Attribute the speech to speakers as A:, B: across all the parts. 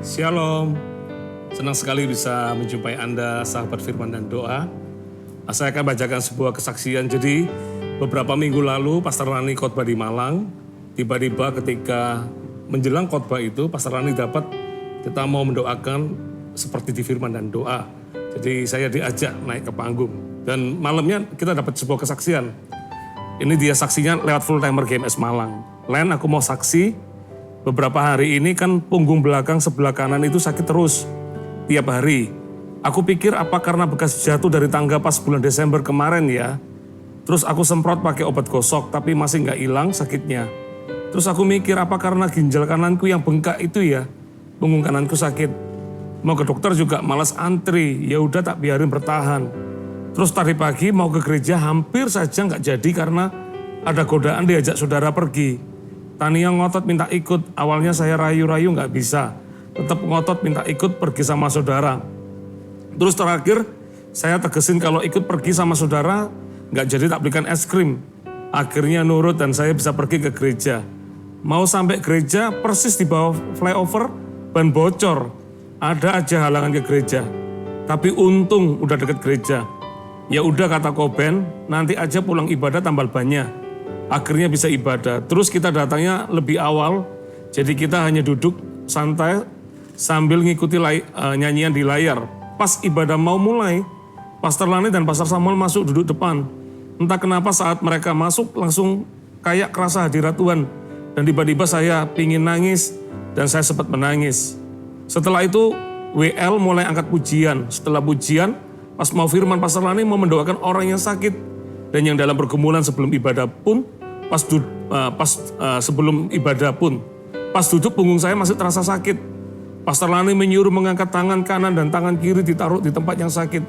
A: Shalom, senang sekali bisa menjumpai Anda sahabat firman dan doa. Saya akan bacakan sebuah kesaksian. Jadi beberapa minggu lalu Pastor Rani khotbah di Malang. Tiba-tiba ketika menjelang khotbah itu Pastor Rani dapat kita mau mendoakan seperti di firman dan doa. Jadi saya diajak naik ke panggung. Dan malamnya kita dapat sebuah kesaksian. Ini dia saksinya lewat full timer GMS Malang. Len, aku mau saksi. Beberapa hari ini kan punggung belakang sebelah kanan itu sakit terus, tiap hari. Aku pikir apa karena bekas jatuh dari tangga pas bulan Desember kemarin ya. Terus aku semprot pakai obat gosok tapi masih nggak hilang sakitnya. Terus aku mikir apa karena ginjal kananku yang bengkak itu ya, punggung kananku sakit. Mau ke dokter juga malas antri, ya udah tak biarin bertahan. Terus tadi pagi mau ke gereja hampir saja nggak jadi karena ada godaan diajak saudara pergi. Tania ngotot minta ikut, awalnya saya rayu-rayu nggak bisa. Tetap ngotot minta ikut pergi sama saudara. Terus terakhir saya tegesin kalau ikut pergi sama saudara nggak jadi tak belikan es krim. Akhirnya nurut dan saya bisa pergi ke gereja. Mau sampai gereja persis di bawah flyover ban bocor. Ada aja halangan ke gereja. Tapi untung udah deket gereja. Ya udah kata Koben, nanti aja pulang ibadah tambal banyak. Akhirnya bisa ibadah. Terus kita datangnya lebih awal, jadi kita hanya duduk santai sambil ngikuti nyanyian di layar. Pas ibadah mau mulai, Pastor Lani dan Pastor Samuel masuk duduk depan. Entah kenapa saat mereka masuk langsung kayak kerasa hadirat Tuhan. Dan tiba-tiba saya pingin nangis dan saya sempat menangis. Setelah itu WL mulai angkat pujian. Setelah pujian, pas mau firman Pastor Lani mau mendoakan orang yang sakit. Dan yang dalam pergumulan sebelum ibadah pun, sebelum ibadah pun, pas duduk punggung saya masih terasa sakit. Pastor Lani menyuruh mengangkat tangan kanan dan tangan kiri ditaruh di tempat yang sakit.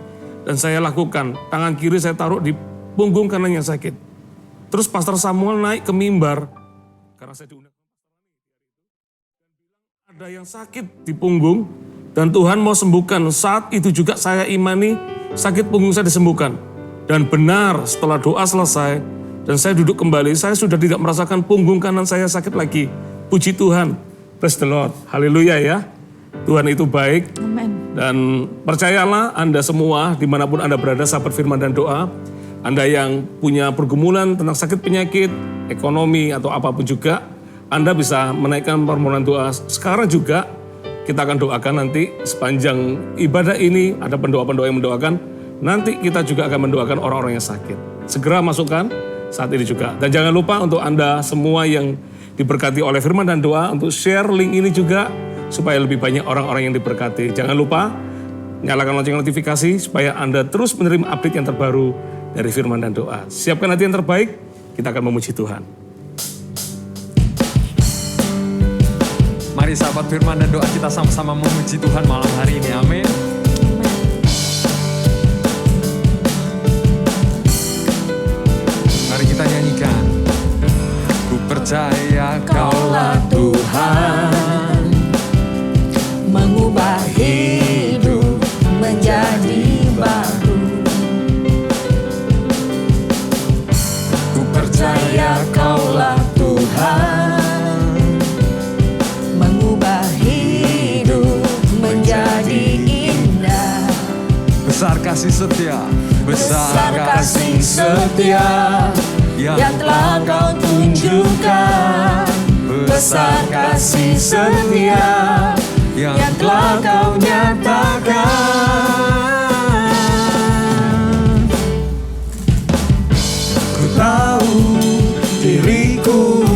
A: Dan saya lakukan, tangan kiri saya taruh di punggung kanan yang sakit. Terus Pastor Samuel naik ke mimbar, karena saya diundang. Ada yang sakit di punggung dan Tuhan mau sembuhkan. Saat itu juga saya imani sakit punggung saya disembuhkan. Dan benar setelah doa selesai, dan saya duduk kembali, saya sudah tidak merasakan punggung kanan saya sakit lagi. Puji Tuhan. Praise the Lord. Haleluya ya. Tuhan itu baik.
B: Amen.
A: Dan percayalah Anda semua, dimanapun Anda berada, sahabat firman dan doa. Anda yang punya pergumulan tentang sakit penyakit, ekonomi, atau apapun juga, Anda bisa menaikkan permohonan doa. Sekarang juga kita akan doakan nanti sepanjang ibadah ini, ada pendoa-pendoa yang mendoakan. Nanti kita juga akan mendoakan orang-orang yang sakit. Segera masukkan saat ini juga. Dan jangan lupa untuk Anda semua yang diberkati oleh firman dan doa untuk share link ini juga supaya lebih banyak orang-orang yang diberkati. Jangan lupa nyalakan lonceng notifikasi supaya Anda terus menerima update yang terbaru dari firman dan doa. Siapkan hati yang terbaik, kita akan memuji Tuhan.
C: Mari sahabat firman dan doa kita sama-sama memuji Tuhan malam hari ini. Amin. Kita nyanyikan. Ku percaya Kaulah Tuhan,
B: mengubah hidup menjadi baru.
C: Ku percaya Kaulah
B: Tuhan, mengubah hidup menjadi indah.
C: Besar kasih setia,
B: besar kasih setia yang telah Kau tunjukkan. Besar kasih setia yang telah Kau nyatakan.
C: Ku tahu diriku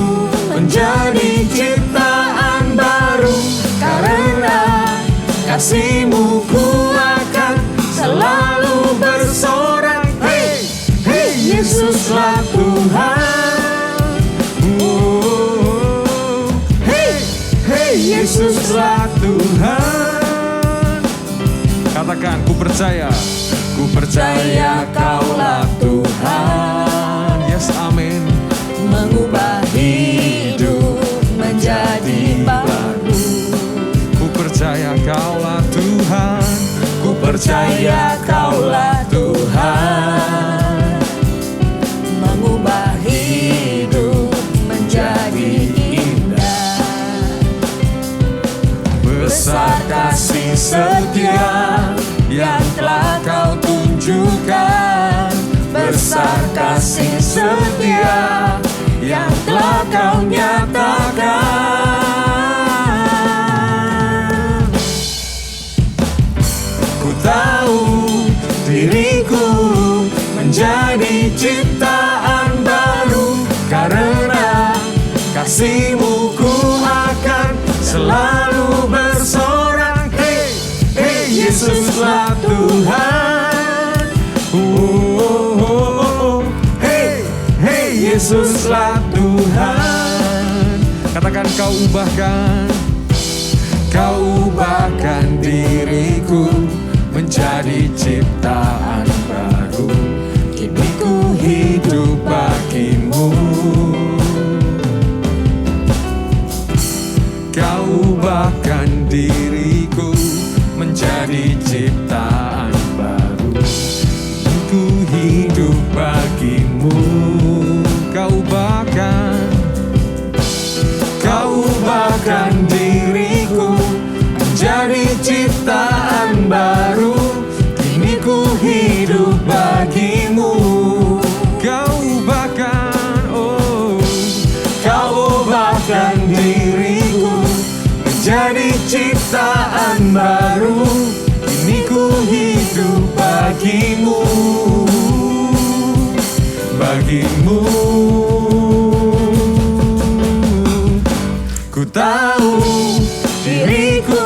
B: menjadi ciptaan baru. Karena kasih-Mu ku akan selalu bersorak. Hey, hey, Yesuslah Tuhan.
C: oh,
B: Hey, hey, Yesuslah
C: Tuhan. Katakan, ku percaya
B: percaya Kaulah Tuhan.
C: Yes, amin.
B: Mengubah hidup menjadi baru.
C: Ku percaya Kaulah Tuhan.
B: Ku percaya Kaulah Tuhan, mengubah hidup menjadi indah. besar kasih setia yang telah kau tunjukkan. Besar kasih setia yang telah kau nyatakan. Ku tahu diriku menjadi ciptaan baru, karena kasih-Mu ku akan selalu bersorak. Hey, hey, Yesuslah Tuhan. Hey, hey, Yesuslah Tuhan.
C: Katakan kau ubahkan diriku menjadi ciptaan baru. Kini ku hidup bagi-Mu. Kau ubahkan diriku menjadi ciptaan baru. Kini ku hidup bagi-Mu. Kau ubahkan diriku menjadi ciptaan baru. Kini ku hidup bagi-Mu. Kau ubahkan diriku menjadi ciptaan baru. Kini ku hidup bagi-Mu. Ku tahu diriku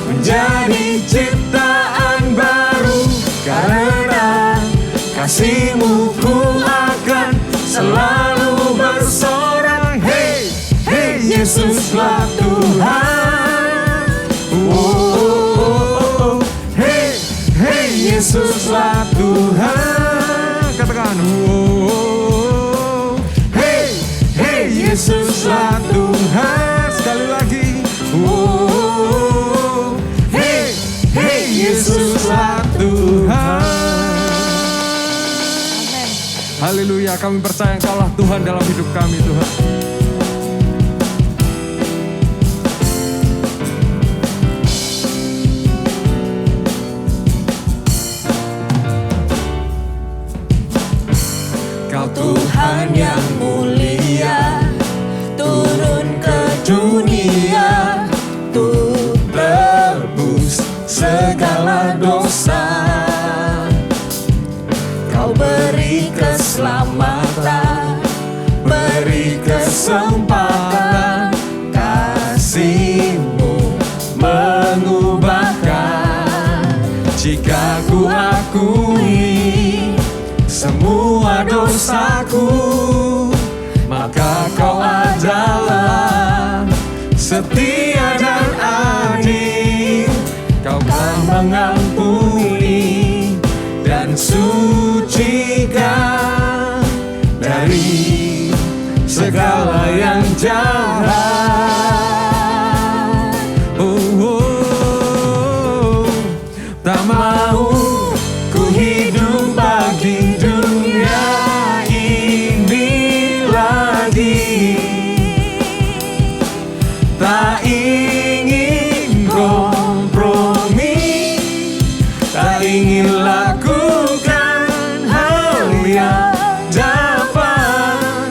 C: menjadi ciptaan baru, karena kasih-Mu ku akan selalu bersorak. Hey, hey, Yesuslah Tuhan. Hey, hey, Yesuslah Tuhan. Katakan, hey, hey, Yesuslah Tuhan. Sekali lagi, hey, hey, Yesuslah Tuhan. Haleluya, kami percaya Engkaulah Tuhan dalam hidup kami, Tuhan. Kau
B: Tuhan yang mulia, turun ke dunia untuk tebus segala dosa. Kau beri keselamatan, beri kesempatan. Kasih-Mu mengubahkan. Jika ku akui semua dosaku, maka Kau adalah setia dan adil. Kau kan mengampuni dan sucikan dari segala yang jahat. Tak mau ku hidup bagi dunia ini lagi. Tak ingin kompromi, tak ingin lakukan hal yang dapat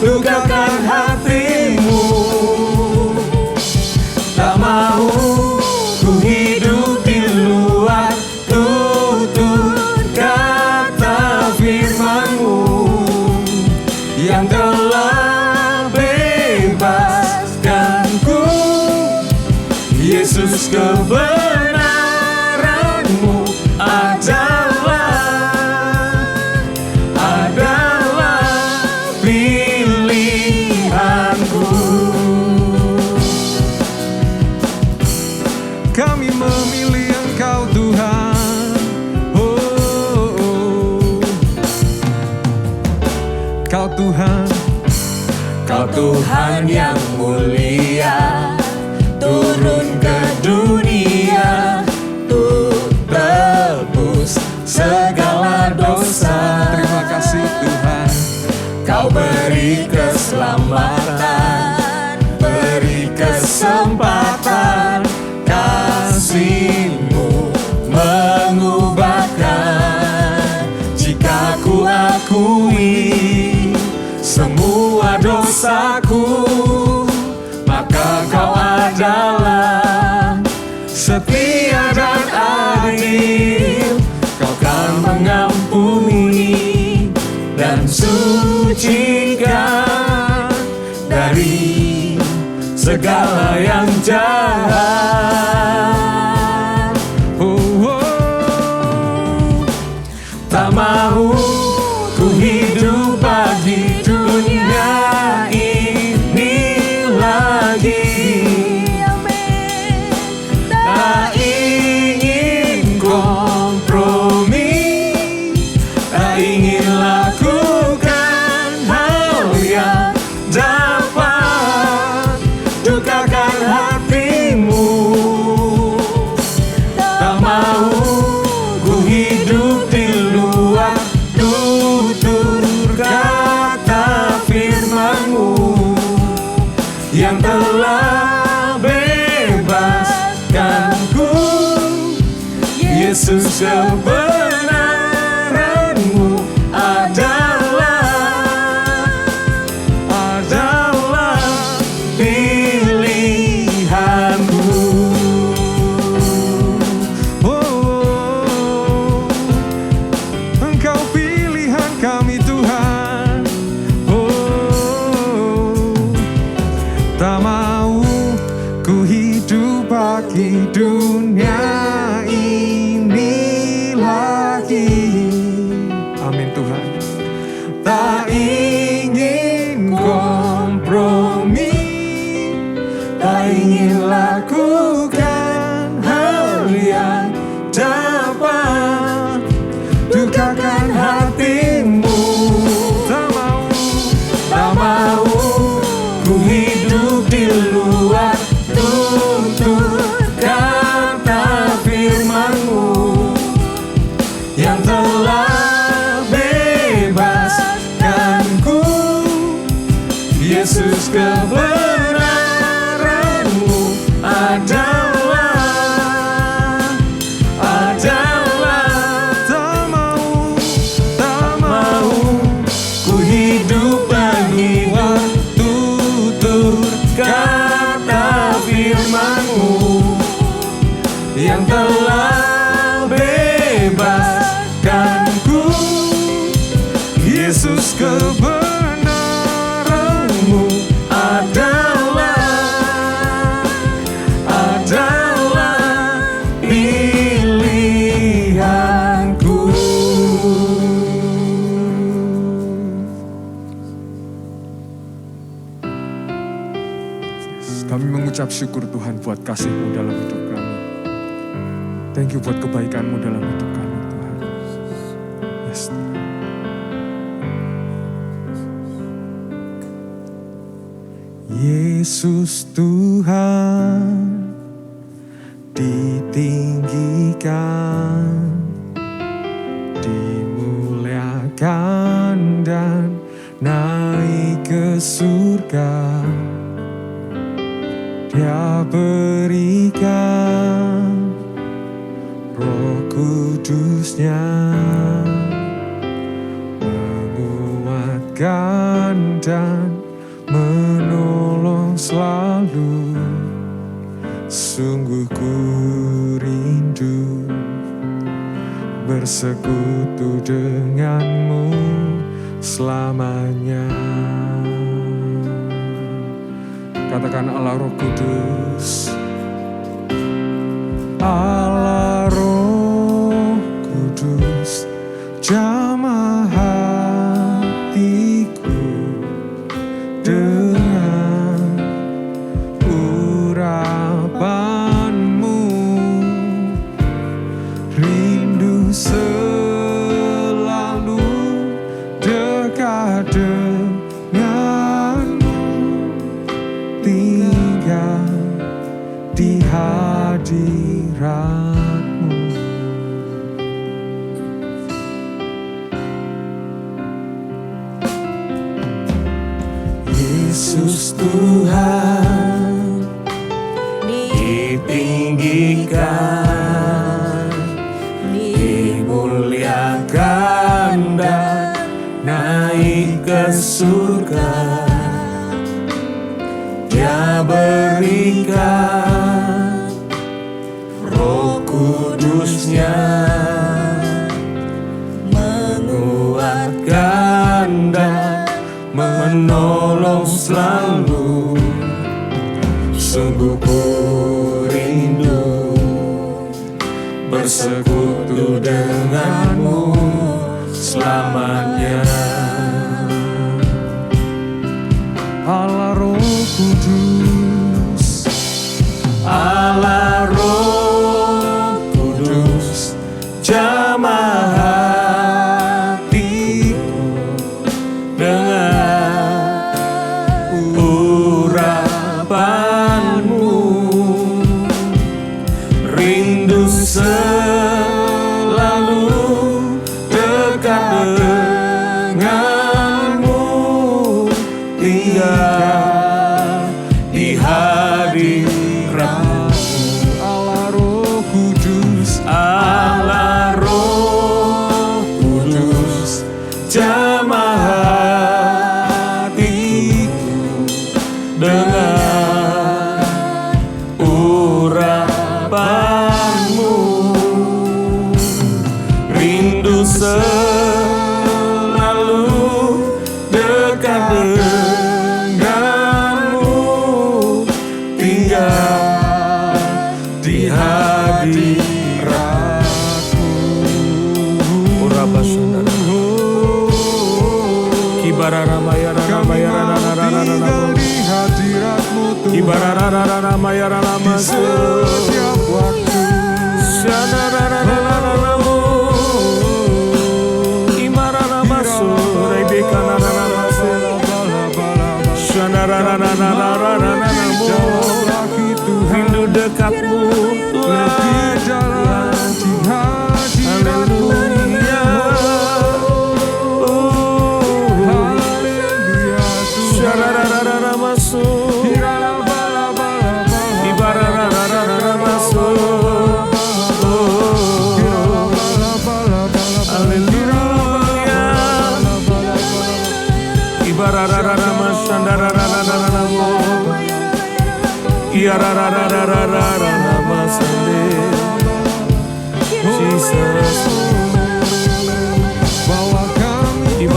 B: lukakan hati-Mu. Tak mau ku hidup di luar tutur kata firman-Mu yang telah bebaskanku. Yesus, kebenaran-Mu adalah pilihanku.
C: Kami memilih Engkau, Tuhan. Kau Tuhan.
B: Kau Tuhan yang mulia, turun ke dunia untuk tebus segala dosa.
C: Terima kasih Tuhan.
B: Kau beri keselamatan, beri kesempatan. setia dan adil. Kau kan mengampuni dan sucikan dari segala yang jahat. Tak mau ku hidup bagi dunia ini lagi. Tak ingin kompromi, tak ingin lakukan hal yang dapat dukakan hatimu. Tak mau ku hidup di luar tutur kata firman-Mu yang telah bebaskanku. Yesus, kebenaran-Mu adalah pilihanku.
C: Engkau pilihan kami Tuhan. Tak mau ku hidup bagi dunia ini lagi. Amin Tuhan.
B: Tak ingin kompromi, tak ingin lakukan hal yang dapat dukakan hatimu. Tak mau ku hidup di luar tutur kata firman-Mu yang telah bebaskanku. Yesus, kebenaran-Mu adalah tak mau ku hidup bagi tutur kata firman-Mu yang telah bebaskanku. Yesus, kebenaran-Mu adalah pilihanku.
C: Kami mengucap syukur Tuhan buat kasih-Mu dalam hidup kami. Thank you buat kebaikan-Mu dalam hidup kami Tuhan. Yes Tuhan. Yesus Tuhan ditinggikan, dimuliakan dan naik ke surga. Dia berikan Roh Kudus-Nya menguatkan dan menolong selalu. Sungguh ku rindu bersekutu denganmu selamanya. Katakan Allah Roh Kudus. Allah Roh Kudus, jamah hatiku dengan urapan-Mu. Rindu selalu dekat denganmu, tinggal di hadirat-Mu.
B: Yesus Tuhan ditinggikan, dimuliakan dan naik ke surga. Dia berikan bersekutu denganmu selamanya.
C: Allah Roh Kudus,
B: Allah Roh Kudus, jamah hatiku dengan urapanmu, rindu selalu dekat denganmu, tinggal di hadiratmu.
C: Allah Roh Kudus,
B: Allah Roh Kudus, jamah hatiku dengan urapanmu, rindu selalu dekat denganmu, tinggal di hadiratmu.
C: tinggal di hadiratmu Tuhan, di setiap waktu.
B: Rindu dekatmu
C: Lebih dalam di hadiratmu. Haleluya
B: Jesus,
C: bahwa kami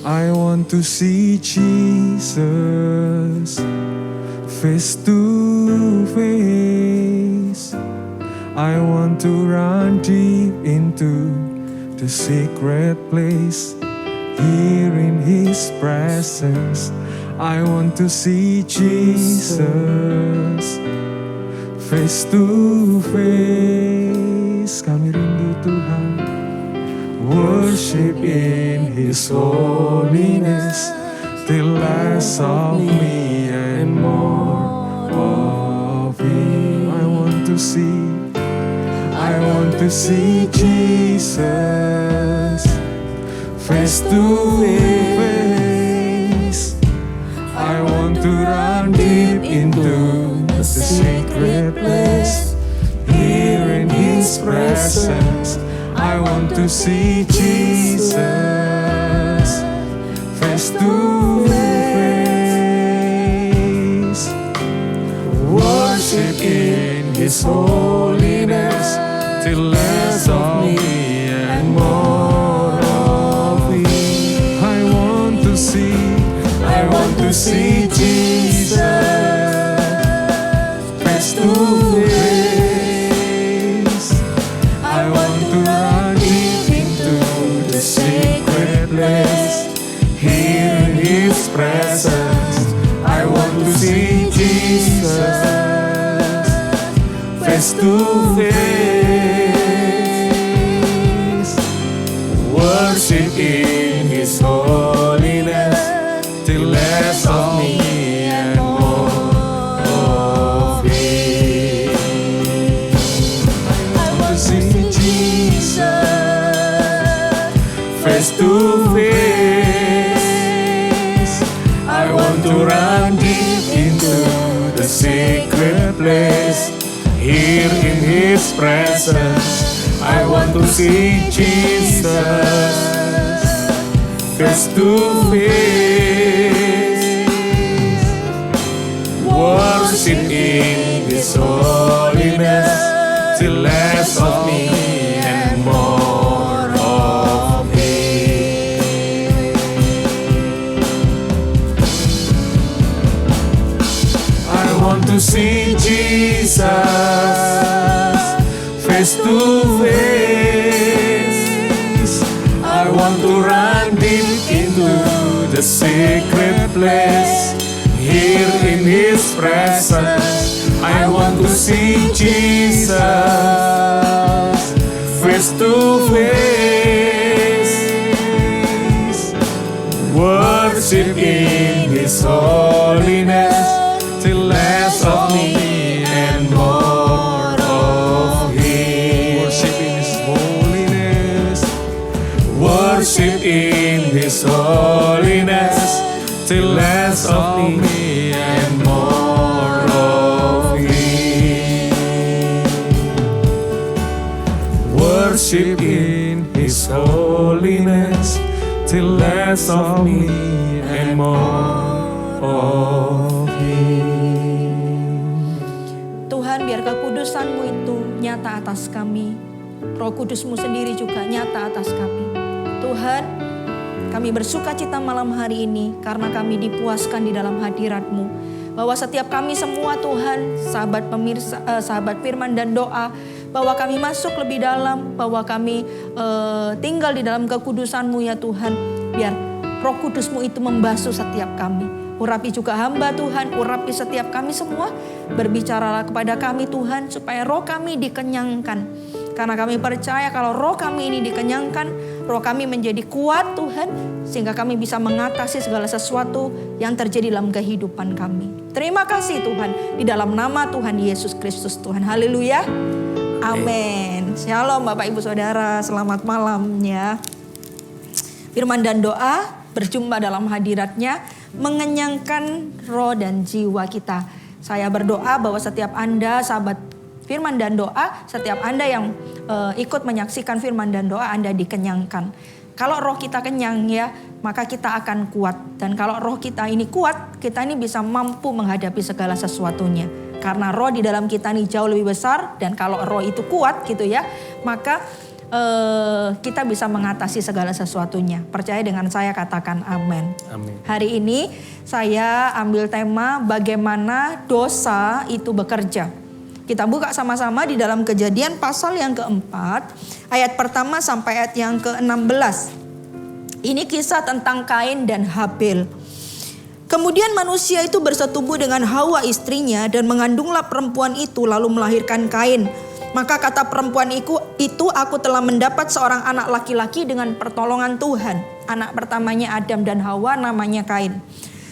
C: I want to see Jesus face to face. I want to run deep into the secret place. Here in His presence, I want to see Jesus face to face. Kami rindu Tuhan, worship in His holiness, till less of me and more of Him. I want to see Jesus face to face. I want to run deep into the secret place. Here in His presence, I want to see Jesus face to face. Worship in His holiness, till less of me and more of Him. I want to see Jesus face to face. I want to run deep into the secret place. Here in His presence, I want to see Jesus face to face. Worship in His holiness, till less of me and more of Him. I want to see Jesus face to face. I want to run deep into the secret place. Here in His presence, I want to see Jesus face to face. Worship in His holiness, till less of me face to face. I want to run deep into the secret place. Here in His presence, I want to see Jesus face to face. Worship in His holiness, till less of me and more of Him. Worship in His holiness, worship in His holiness, till less of me and more of Him. Worship in His holiness, till less of me and more of Him.
D: Tuhan, biar kekudusan-Mu itu nyata atas kami. Roh Kudus-Mu sendiri juga nyata atas kami. Tuhan, kami bersuka cita malam hari ini karena kami dipuaskan di dalam hadirat-Mu. Bahwa setiap kami semua Tuhan, sahabat pemirsa, sahabat firman dan doa, bahwa kami masuk lebih dalam, bahwa kami tinggal di dalam kekudusan-Mu ya Tuhan. Biar Roh Kudus-Mu itu membasuh setiap kami. Urapi juga hamba Tuhan, urapi setiap kami semua. Berbicaralah kepada kami Tuhan supaya roh kami dikenyangkan. Karena kami percaya kalau roh kami ini dikenyangkan, roh kami menjadi kuat Tuhan. Sehingga kami bisa mengatasi segala sesuatu yang terjadi dalam kehidupan kami. Terima kasih Tuhan, di dalam nama Tuhan Yesus Kristus Tuhan. Haleluya. Amin. Shalom Bapak Ibu Saudara, selamat malam ya. Firman dan doa berjumpa dalam hadiratnya mengenyangkan roh dan jiwa kita. Saya berdoa bahwa setiap Anda sahabat firman dan doa, setiap Anda yang ikut menyaksikan firman dan doa, Anda dikenyangkan. Kalau roh kita kenyang ya, maka kita akan kuat. Dan kalau roh kita ini kuat, kita ini bisa mampu menghadapi segala sesuatunya. Karena roh di dalam kita ini jauh lebih besar, dan kalau roh itu kuat gitu ya, maka kita bisa mengatasi segala sesuatunya. Percaya dengan saya, katakan amin.
A: Amin.
D: Hari ini saya ambil tema bagaimana dosa itu bekerja. Kita buka sama-sama di dalam Kejadian pasal yang keempat, ayat pertama sampai ayat yang ke-16. Ini kisah tentang Kain dan Habil. Kemudian manusia itu bersetubuh dengan Hawa istrinya dan mengandunglah perempuan itu lalu melahirkan Kain. Maka kata perempuan itu, aku telah mendapat seorang anak laki-laki dengan pertolongan Tuhan. Anak pertamanya Adam dan Hawa, namanya Kain.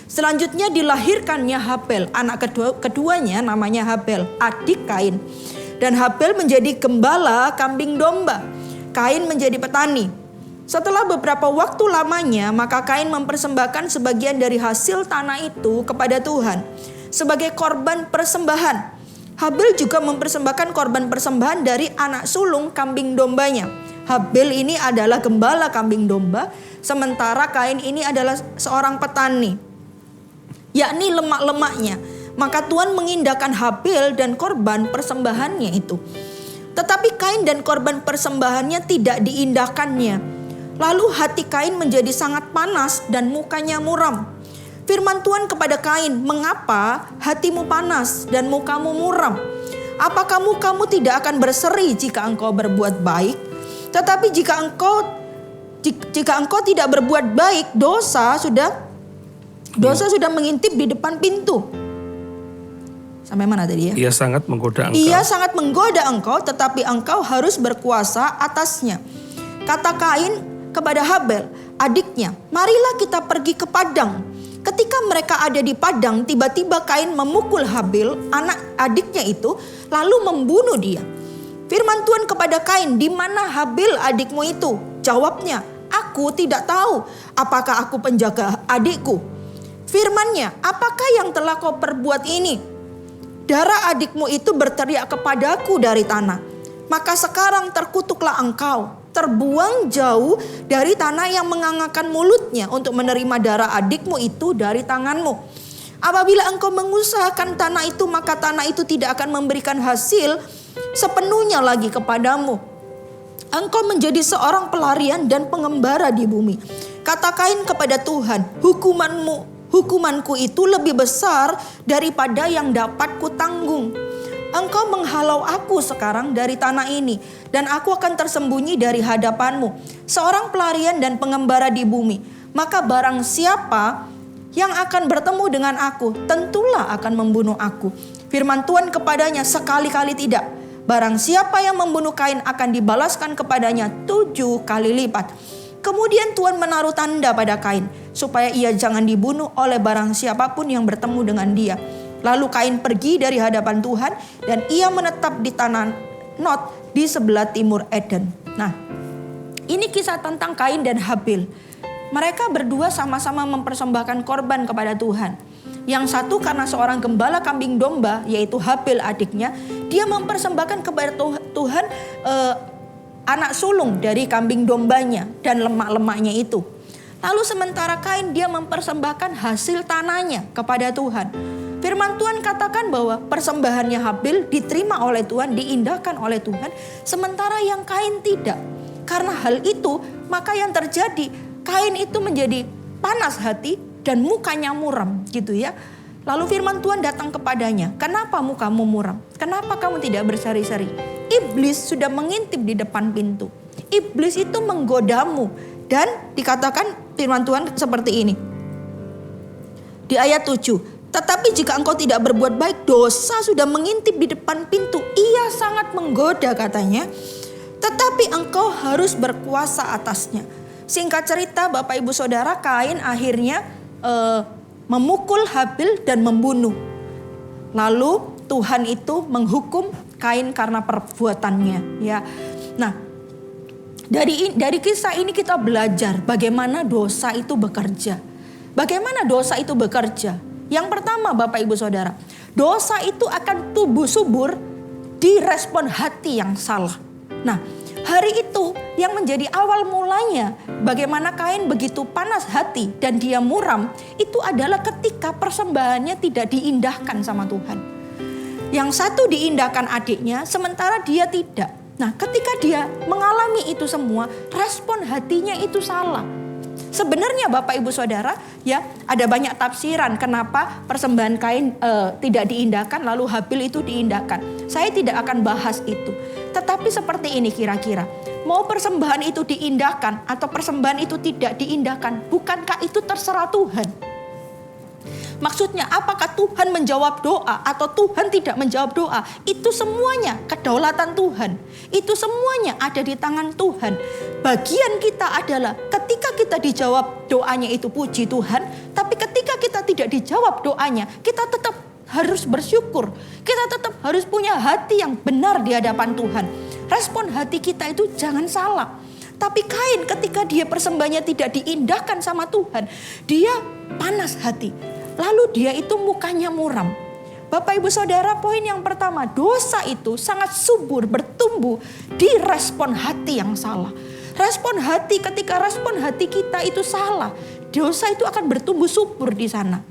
D: Selanjutnya dilahirkannya Habel, anak keduanya namanya Habel, adik Kain. Dan Habel menjadi gembala kambing domba, Kain menjadi petani. Setelah beberapa waktu lamanya, maka Kain mempersembahkan sebagian dari hasil tanah itu kepada Tuhan sebagai korban persembahan. Habel juga mempersembahkan korban persembahan dari anak sulung kambing dombanya. Habel ini adalah gembala kambing domba, sementara Kain ini adalah seorang petani, yakni lemak-lemaknya. Maka Tuhan mengindahkan Habel dan korban persembahannya itu. Tetapi Kain dan korban persembahannya tidak diindahkannya. Lalu hati Kain menjadi sangat panas dan mukanya muram. Firman Tuhan kepada Kain, mengapa hatimu panas dan mukamu muram? Apakah mukamu tidak akan berseri jika engkau berbuat baik? Tetapi jika engkau tidak berbuat baik, dosa sudah mengintip di depan pintu. Sampai mana tadi ya?
A: Ia sangat menggoda engkau.
D: Ia sangat menggoda engkau, tetapi engkau harus berkuasa atasnya. Kata Kain kepada Habel, adiknya, marilah kita pergi ke padang. Ketika mereka ada di padang, tiba-tiba Kain memukul Habel, anak adiknya itu, lalu membunuh dia. Firman Tuhan kepada Kain, di mana Habel adikmu itu? Jawabnya, aku tidak tahu. Apakah aku penjaga adikku? Firman-Nya, apakah yang telah kau perbuat ini? Darah adikmu itu berteriak kepadaku dari tanah. Maka sekarang terkutuklah engkau, terbuang jauh dari tanah yang mengangakkan mulutnya untuk menerima darah adikmu itu dari tanganmu. Apabila engkau mengusahakan tanah itu, maka tanah itu tidak akan memberikan hasil sepenuhnya lagi kepadamu. Engkau menjadi seorang pelarian dan pengembara di bumi. Kata Kain kepada Tuhan, hukumanku itu lebih besar daripada yang dapat kutanggung. engkau menghalau aku sekarang dari tanah ini, dan aku akan tersembunyi dari hadapanmu, seorang pelarian dan pengembara di bumi. Maka barang siapa yang akan bertemu dengan aku, tentulah akan membunuh aku. Firman Tuhan kepadanya, sekali-kali tidak. Barang siapa yang membunuh Kain akan dibalaskan kepadanya 7 kali lipat. Kemudian Tuhan menaruh tanda pada Kain, supaya ia jangan dibunuh oleh barang siapapun yang bertemu dengan dia. Lalu Kain pergi dari hadapan Tuhan, dan ia menetap di tanah Nod di sebelah timur Eden. Nah, ini kisah tentang Kain dan Habil. Mereka berdua sama-sama mempersembahkan korban kepada Tuhan. Yang satu karena seorang gembala kambing domba, yaitu Habil adiknya, dia mempersembahkan kepada Tuhan anak sulung dari kambing dombanya dan lemak-lemaknya itu. Lalu sementara Kain, dia mempersembahkan hasil tanahnya kepada Tuhan. Firman Tuhan katakan bahwa persembahannya Habil diterima oleh Tuhan, diindahkan oleh Tuhan, sementara yang Kain tidak. Karena hal itu, maka yang terjadi, Kain itu menjadi panas hati dan mukanya muram gitu ya. Lalu firman Tuhan datang kepadanya, kenapa mukamu muram? Kenapa kamu tidak berseri-seri? Iblis sudah mengintip di depan pintu. Iblis itu menggodamu. Dan dikatakan firman Tuhan seperti ini. Di ayat 7. Tetapi jika engkau tidak berbuat baik, dosa sudah mengintip di depan pintu. Ia sangat menggoda katanya. Tetapi engkau harus berkuasa atasnya. Singkat cerita Bapak Ibu Saudara, Kain akhirnya memukul Habil dan membunuh. Lalu Tuhan itu menghukum Kain karena perbuatannya. Ya, nah dari kisah ini kita belajar bagaimana dosa itu bekerja. Bagaimana dosa itu bekerja? Yang pertama Bapak Ibu Saudara, dosa itu akan tumbuh subur di respon hati yang salah. Nah, hari itu yang menjadi awal mulanya bagaimana Kain begitu panas hati dan dia muram, itu adalah ketika persembahannya tidak diindahkan sama Tuhan. Yang satu diindahkan adiknya, sementara dia tidak. Nah, ketika dia mengalami itu semua, respon hatinya itu salah. Sebenarnya Bapak Ibu Saudara, ya ada banyak tafsiran kenapa persembahan Kain tidak diindahkan lalu Habil itu diindahkan. Saya tidak akan bahas itu. Tetapi seperti ini kira-kira, mau persembahan itu diindahkan atau persembahan itu tidak diindahkan, bukankah itu terserah Tuhan? Maksudnya apakah Tuhan menjawab doa atau Tuhan tidak menjawab doa? Itu semuanya kedaulatan Tuhan. Itu semuanya ada di tangan Tuhan. Bagian kita adalah ketika kita dijawab doanya itu puji Tuhan. Tapi ketika kita tidak dijawab doanya, kita tetap harus bersyukur. Kita tetap harus punya hati yang benar di hadapan Tuhan. Respon hati kita itu jangan salah. Tapi Kain ketika dia persembahannya tidak diindahkan sama Tuhan, dia panas hati. Lalu dia itu mukanya muram. Bapak Ibu Saudara, poin yang pertama, dosa itu sangat subur bertumbuh di respon hati yang salah. Respon hati, ketika respon hati kita itu salah, dosa itu akan bertumbuh subur di sana.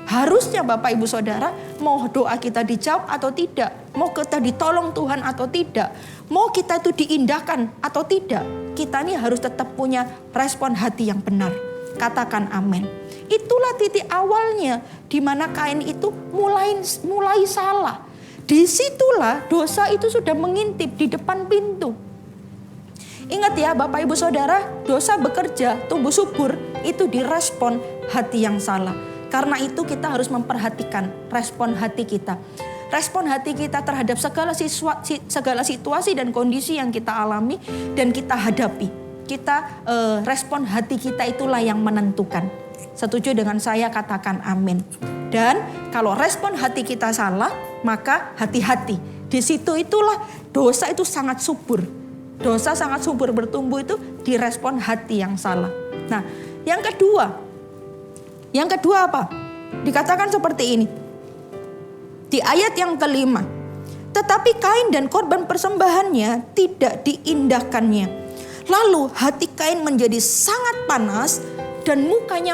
D: Harusnya Bapak Ibu Saudara, mau doa kita dijawab atau tidak, mau kita ditolong Tuhan atau tidak, mau kita itu diindahkan atau tidak, kita ini harus tetap punya respon hati yang benar. Katakan amin. Itulah titik awalnya di mana Kain itu mulai salah. Disitulah dosa itu sudah mengintip di depan pintu. Ingat ya Bapak Ibu Saudara, dosa bekerja, tumbuh subur itu direspon hati yang salah. Karena itu kita harus memperhatikan respon hati kita. Respon hati kita terhadap segala situasi dan kondisi yang kita alami dan kita hadapi. Respon hati kita itulah yang menentukan. Setuju dengan saya, katakan amin. Dan kalau respon hati kita salah, maka hati-hati. Di situ itulah dosa itu sangat subur. Dosa sangat subur bertumbuh itu di respon hati yang salah. Nah, yang kedua apa? Dikatakan seperti ini. Di ayat yang kelima. Tetapi Kain dan korban persembahannya tidak diindahkannya. Lalu hati Kain menjadi sangat panas dan mukanya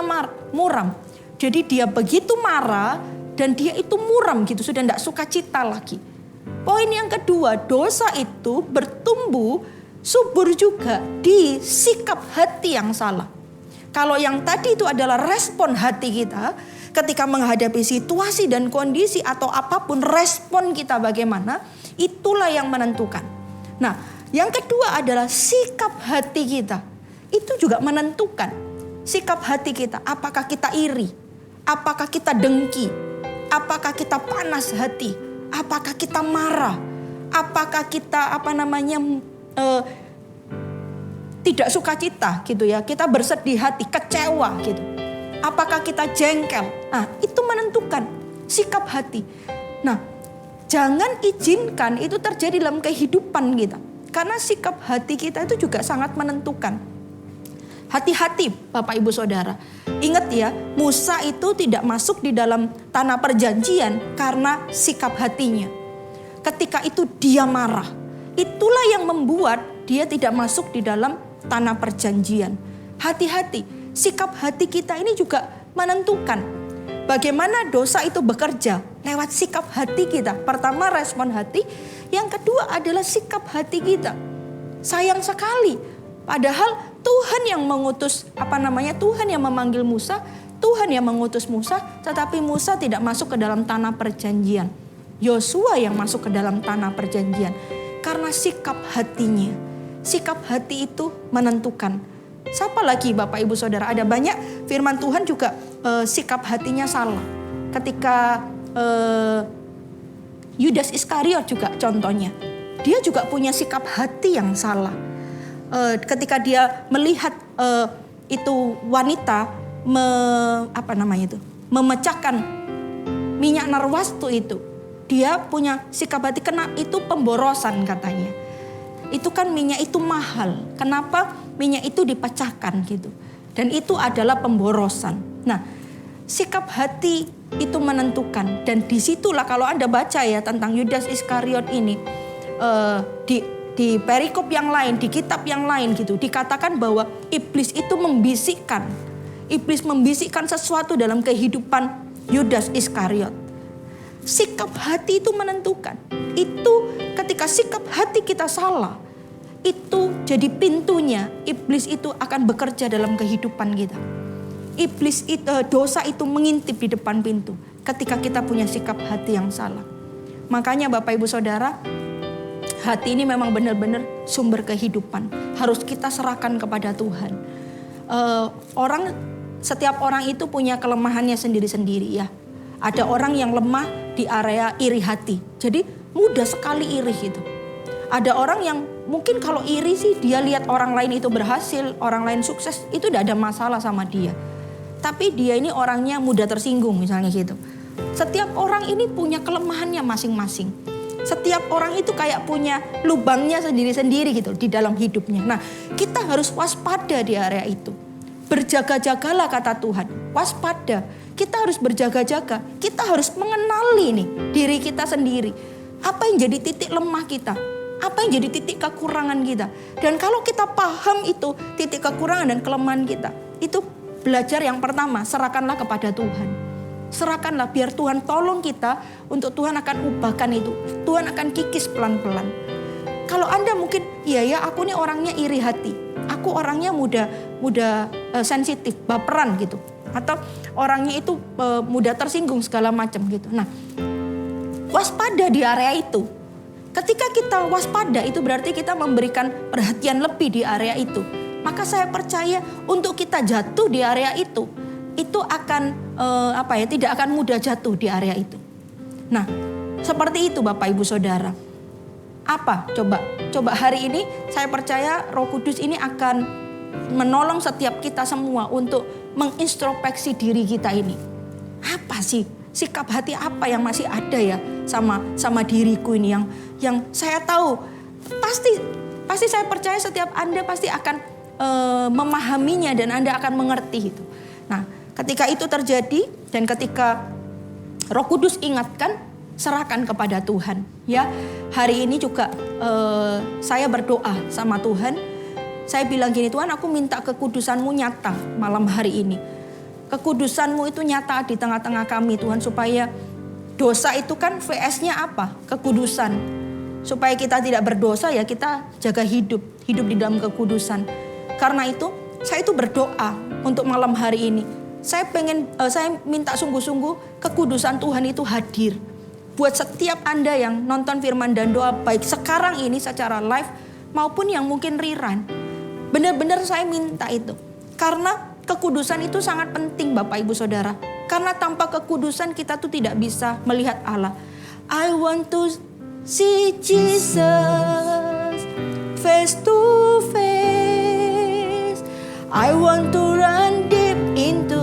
D: muram. Jadi dia begitu marah dan dia itu muram gitu, sudah tidak suka cita lagi. Poin yang kedua, dosa itu bertumbuh subur juga di sikap hati yang salah. Kalau yang tadi itu adalah respon hati kita, ketika menghadapi situasi dan kondisi atau apapun, respon kita bagaimana, itulah yang menentukan. Nah, yang kedua adalah sikap hati kita. Itu juga menentukan sikap hati kita. Apakah kita iri? Apakah kita dengki? Apakah kita panas hati? Apakah kita marah? Apakah kita tidak sukacita gitu ya? Kita bersedih hati, kecewa gitu. Apakah kita jengkel? Nah, itu menentukan sikap hati. Nah, jangan izinkan itu terjadi dalam kehidupan kita. Karena sikap hati kita itu juga sangat menentukan. Hati-hati Bapak Ibu Saudara. Ingat ya, Musa itu tidak masuk di dalam tanah perjanjian karena sikap hatinya. Ketika itu dia marah. Itulah yang membuat dia tidak masuk di dalam tanah perjanjian. Hati-hati. Sikap hati kita ini juga menentukan bagaimana dosa itu bekerja lewat sikap hati kita. Pertama respon hati, yang kedua adalah sikap hati kita. Sayang sekali, padahal Tuhan yang mengutus Tuhan yang memanggil Musa, Tuhan yang mengutus Musa, tetapi Musa tidak masuk ke dalam tanah perjanjian. Yosua yang masuk ke dalam tanah perjanjian karena sikap hatinya. Sikap hati itu menentukan. Siapa lagi Bapak Ibu Saudara? Ada banyak firman Tuhan juga sikap hatinya salah. Ketika Yudas Iskariot juga contohnya. Dia juga punya sikap hati yang salah. Ketika dia melihat itu wanita memecahkan minyak narwastu itu. Dia punya sikap hati kena itu pemborosan katanya. Itu kan minyak itu mahal. Kenapa minyak itu dipecahkan gitu. Dan itu adalah pemborosan. Nah, sikap hati itu menentukan. Dan disitulah kalau Anda baca ya tentang Yudas Iskariot ini. Di perikop yang lain, di kitab yang lain gitu. Dikatakan bahwa iblis itu membisikkan. Iblis membisikkan sesuatu dalam kehidupan Yudas Iskariot. Sikap hati itu menentukan. Itu ketika sikap hati kita salah, itu jadi pintunya iblis itu akan bekerja dalam kehidupan kita. Iblis itu, dosa itu mengintip di depan pintu ketika kita punya sikap hati yang salah. Makanya Bapak Ibu Saudara, hati ini memang benar-benar sumber kehidupan. Harus kita serahkan kepada Tuhan. Setiap orang itu punya kelemahannya sendiri-sendiri ya. Ada orang yang lemah di area iri hati. Jadi mudah sekali iri gitu. Ada orang yang mungkin kalau iri sih dia lihat orang lain itu berhasil, orang lain sukses, itu tidak ada masalah sama dia. Tapi dia ini orangnya mudah tersinggung misalnya gitu. Setiap orang ini punya kelemahannya masing-masing. Setiap orang itu kayak punya lubangnya sendiri-sendiri gitu di dalam hidupnya. Nah, kita harus waspada di area itu. Berjaga-jagalah kata Tuhan, waspada. Kita harus berjaga-jaga, kita harus mengenali nih diri kita sendiri. Apa yang jadi titik lemah kita? Apa yang jadi titik kekurangan kita? Dan kalau kita paham itu titik kekurangan dan kelemahan kita, itu belajar yang pertama, serahkanlah kepada Tuhan. Serahkanlah biar Tuhan tolong kita untuk Tuhan akan ubahkan itu. Tuhan akan kikis pelan-pelan. Kalau Anda mungkin, iya aku nih orangnya iri hati. Aku orangnya mudah sensitif, baperan gitu. Atau orangnya itu mudah tersinggung segala macam gitu. Nah, waspada di area itu. Ketika kita waspada itu berarti kita memberikan perhatian lebih di area itu. Maka saya percaya untuk kita jatuh di area itu akan tidak akan mudah jatuh di area itu. Nah, seperti itu Bapak Ibu Saudara. Apa? Coba hari ini saya percaya Roh Kudus ini akan menolong setiap kita semua untuk mengintrospeksi diri kita ini. Apa sih sikap hati apa yang masih ada ya sama diriku ini yang saya tahu pasti saya percaya setiap Anda pasti akan memahaminya dan Anda akan mengerti itu. Nah, ketika itu terjadi dan ketika Roh Kudus ingatkan, serahkan kepada Tuhan. Ya, hari ini juga saya berdoa sama Tuhan. Saya bilang gini, Tuhan aku minta kekudusan-Mu nyata malam hari ini. Kekudusan-Mu itu nyata di tengah-tengah kami Tuhan. Supaya dosa itu kan VS-nya apa? Kekudusan. Supaya kita tidak berdosa ya kita jaga hidup di dalam kekudusan. Karena itu saya itu berdoa untuk malam hari ini. Saya minta sungguh-sungguh kekudusan Tuhan itu hadir. Buat setiap Anda yang nonton firman dan doa baik sekarang ini secara live maupun yang mungkin rerun. Benar-benar saya minta itu. Karena kekudusan itu sangat penting Bapak Ibu Saudara. Karena tanpa kekudusan kita tuh tidak bisa melihat Allah. I want to see Jesus face to face. I want to run deep into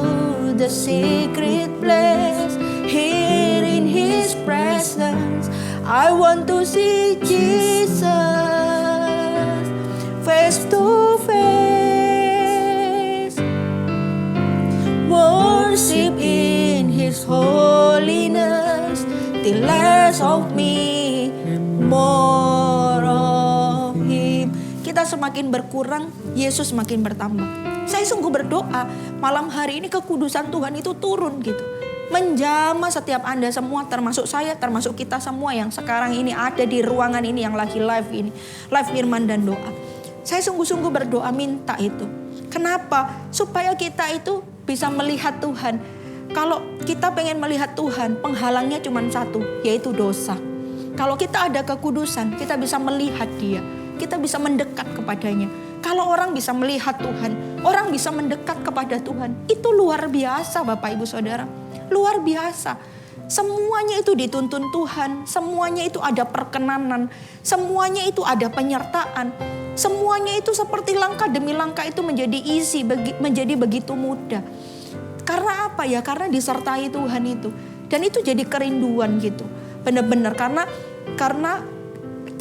D: the secret place. Here in His presence, I want to see Jesus face to face. Worship in His holiness, till less of me, more of Him. Kita semakin berkurang, Yesus semakin bertambah. Saya sungguh berdoa malam hari ini kekudusan Tuhan itu turun gitu. Menjamah setiap Anda semua, termasuk saya, termasuk kita semua yang sekarang ini ada di ruangan ini yang lagi live ini. Live firman dan doa. Saya sungguh-sungguh berdoa minta itu. Kenapa? Supaya kita itu bisa melihat Tuhan. Kalau kita pengen melihat Tuhan, penghalangnya cuma satu, yaitu dosa. Kalau kita ada kekudusan, kita bisa melihat Dia. Kita bisa mendekat kepadanya. Kalau orang bisa melihat Tuhan, orang bisa mendekat kepada Tuhan. Itu luar biasa Bapak Ibu Saudara. Luar biasa. Semuanya itu dituntun Tuhan. Semuanya itu ada perkenanan. Semuanya itu ada penyertaan. Semuanya itu seperti langkah demi langkah itu menjadi easy, menjadi begitu mudah. Karena apa ya? Karena disertai Tuhan itu. Dan itu jadi kerinduan gitu. Benar-benar karena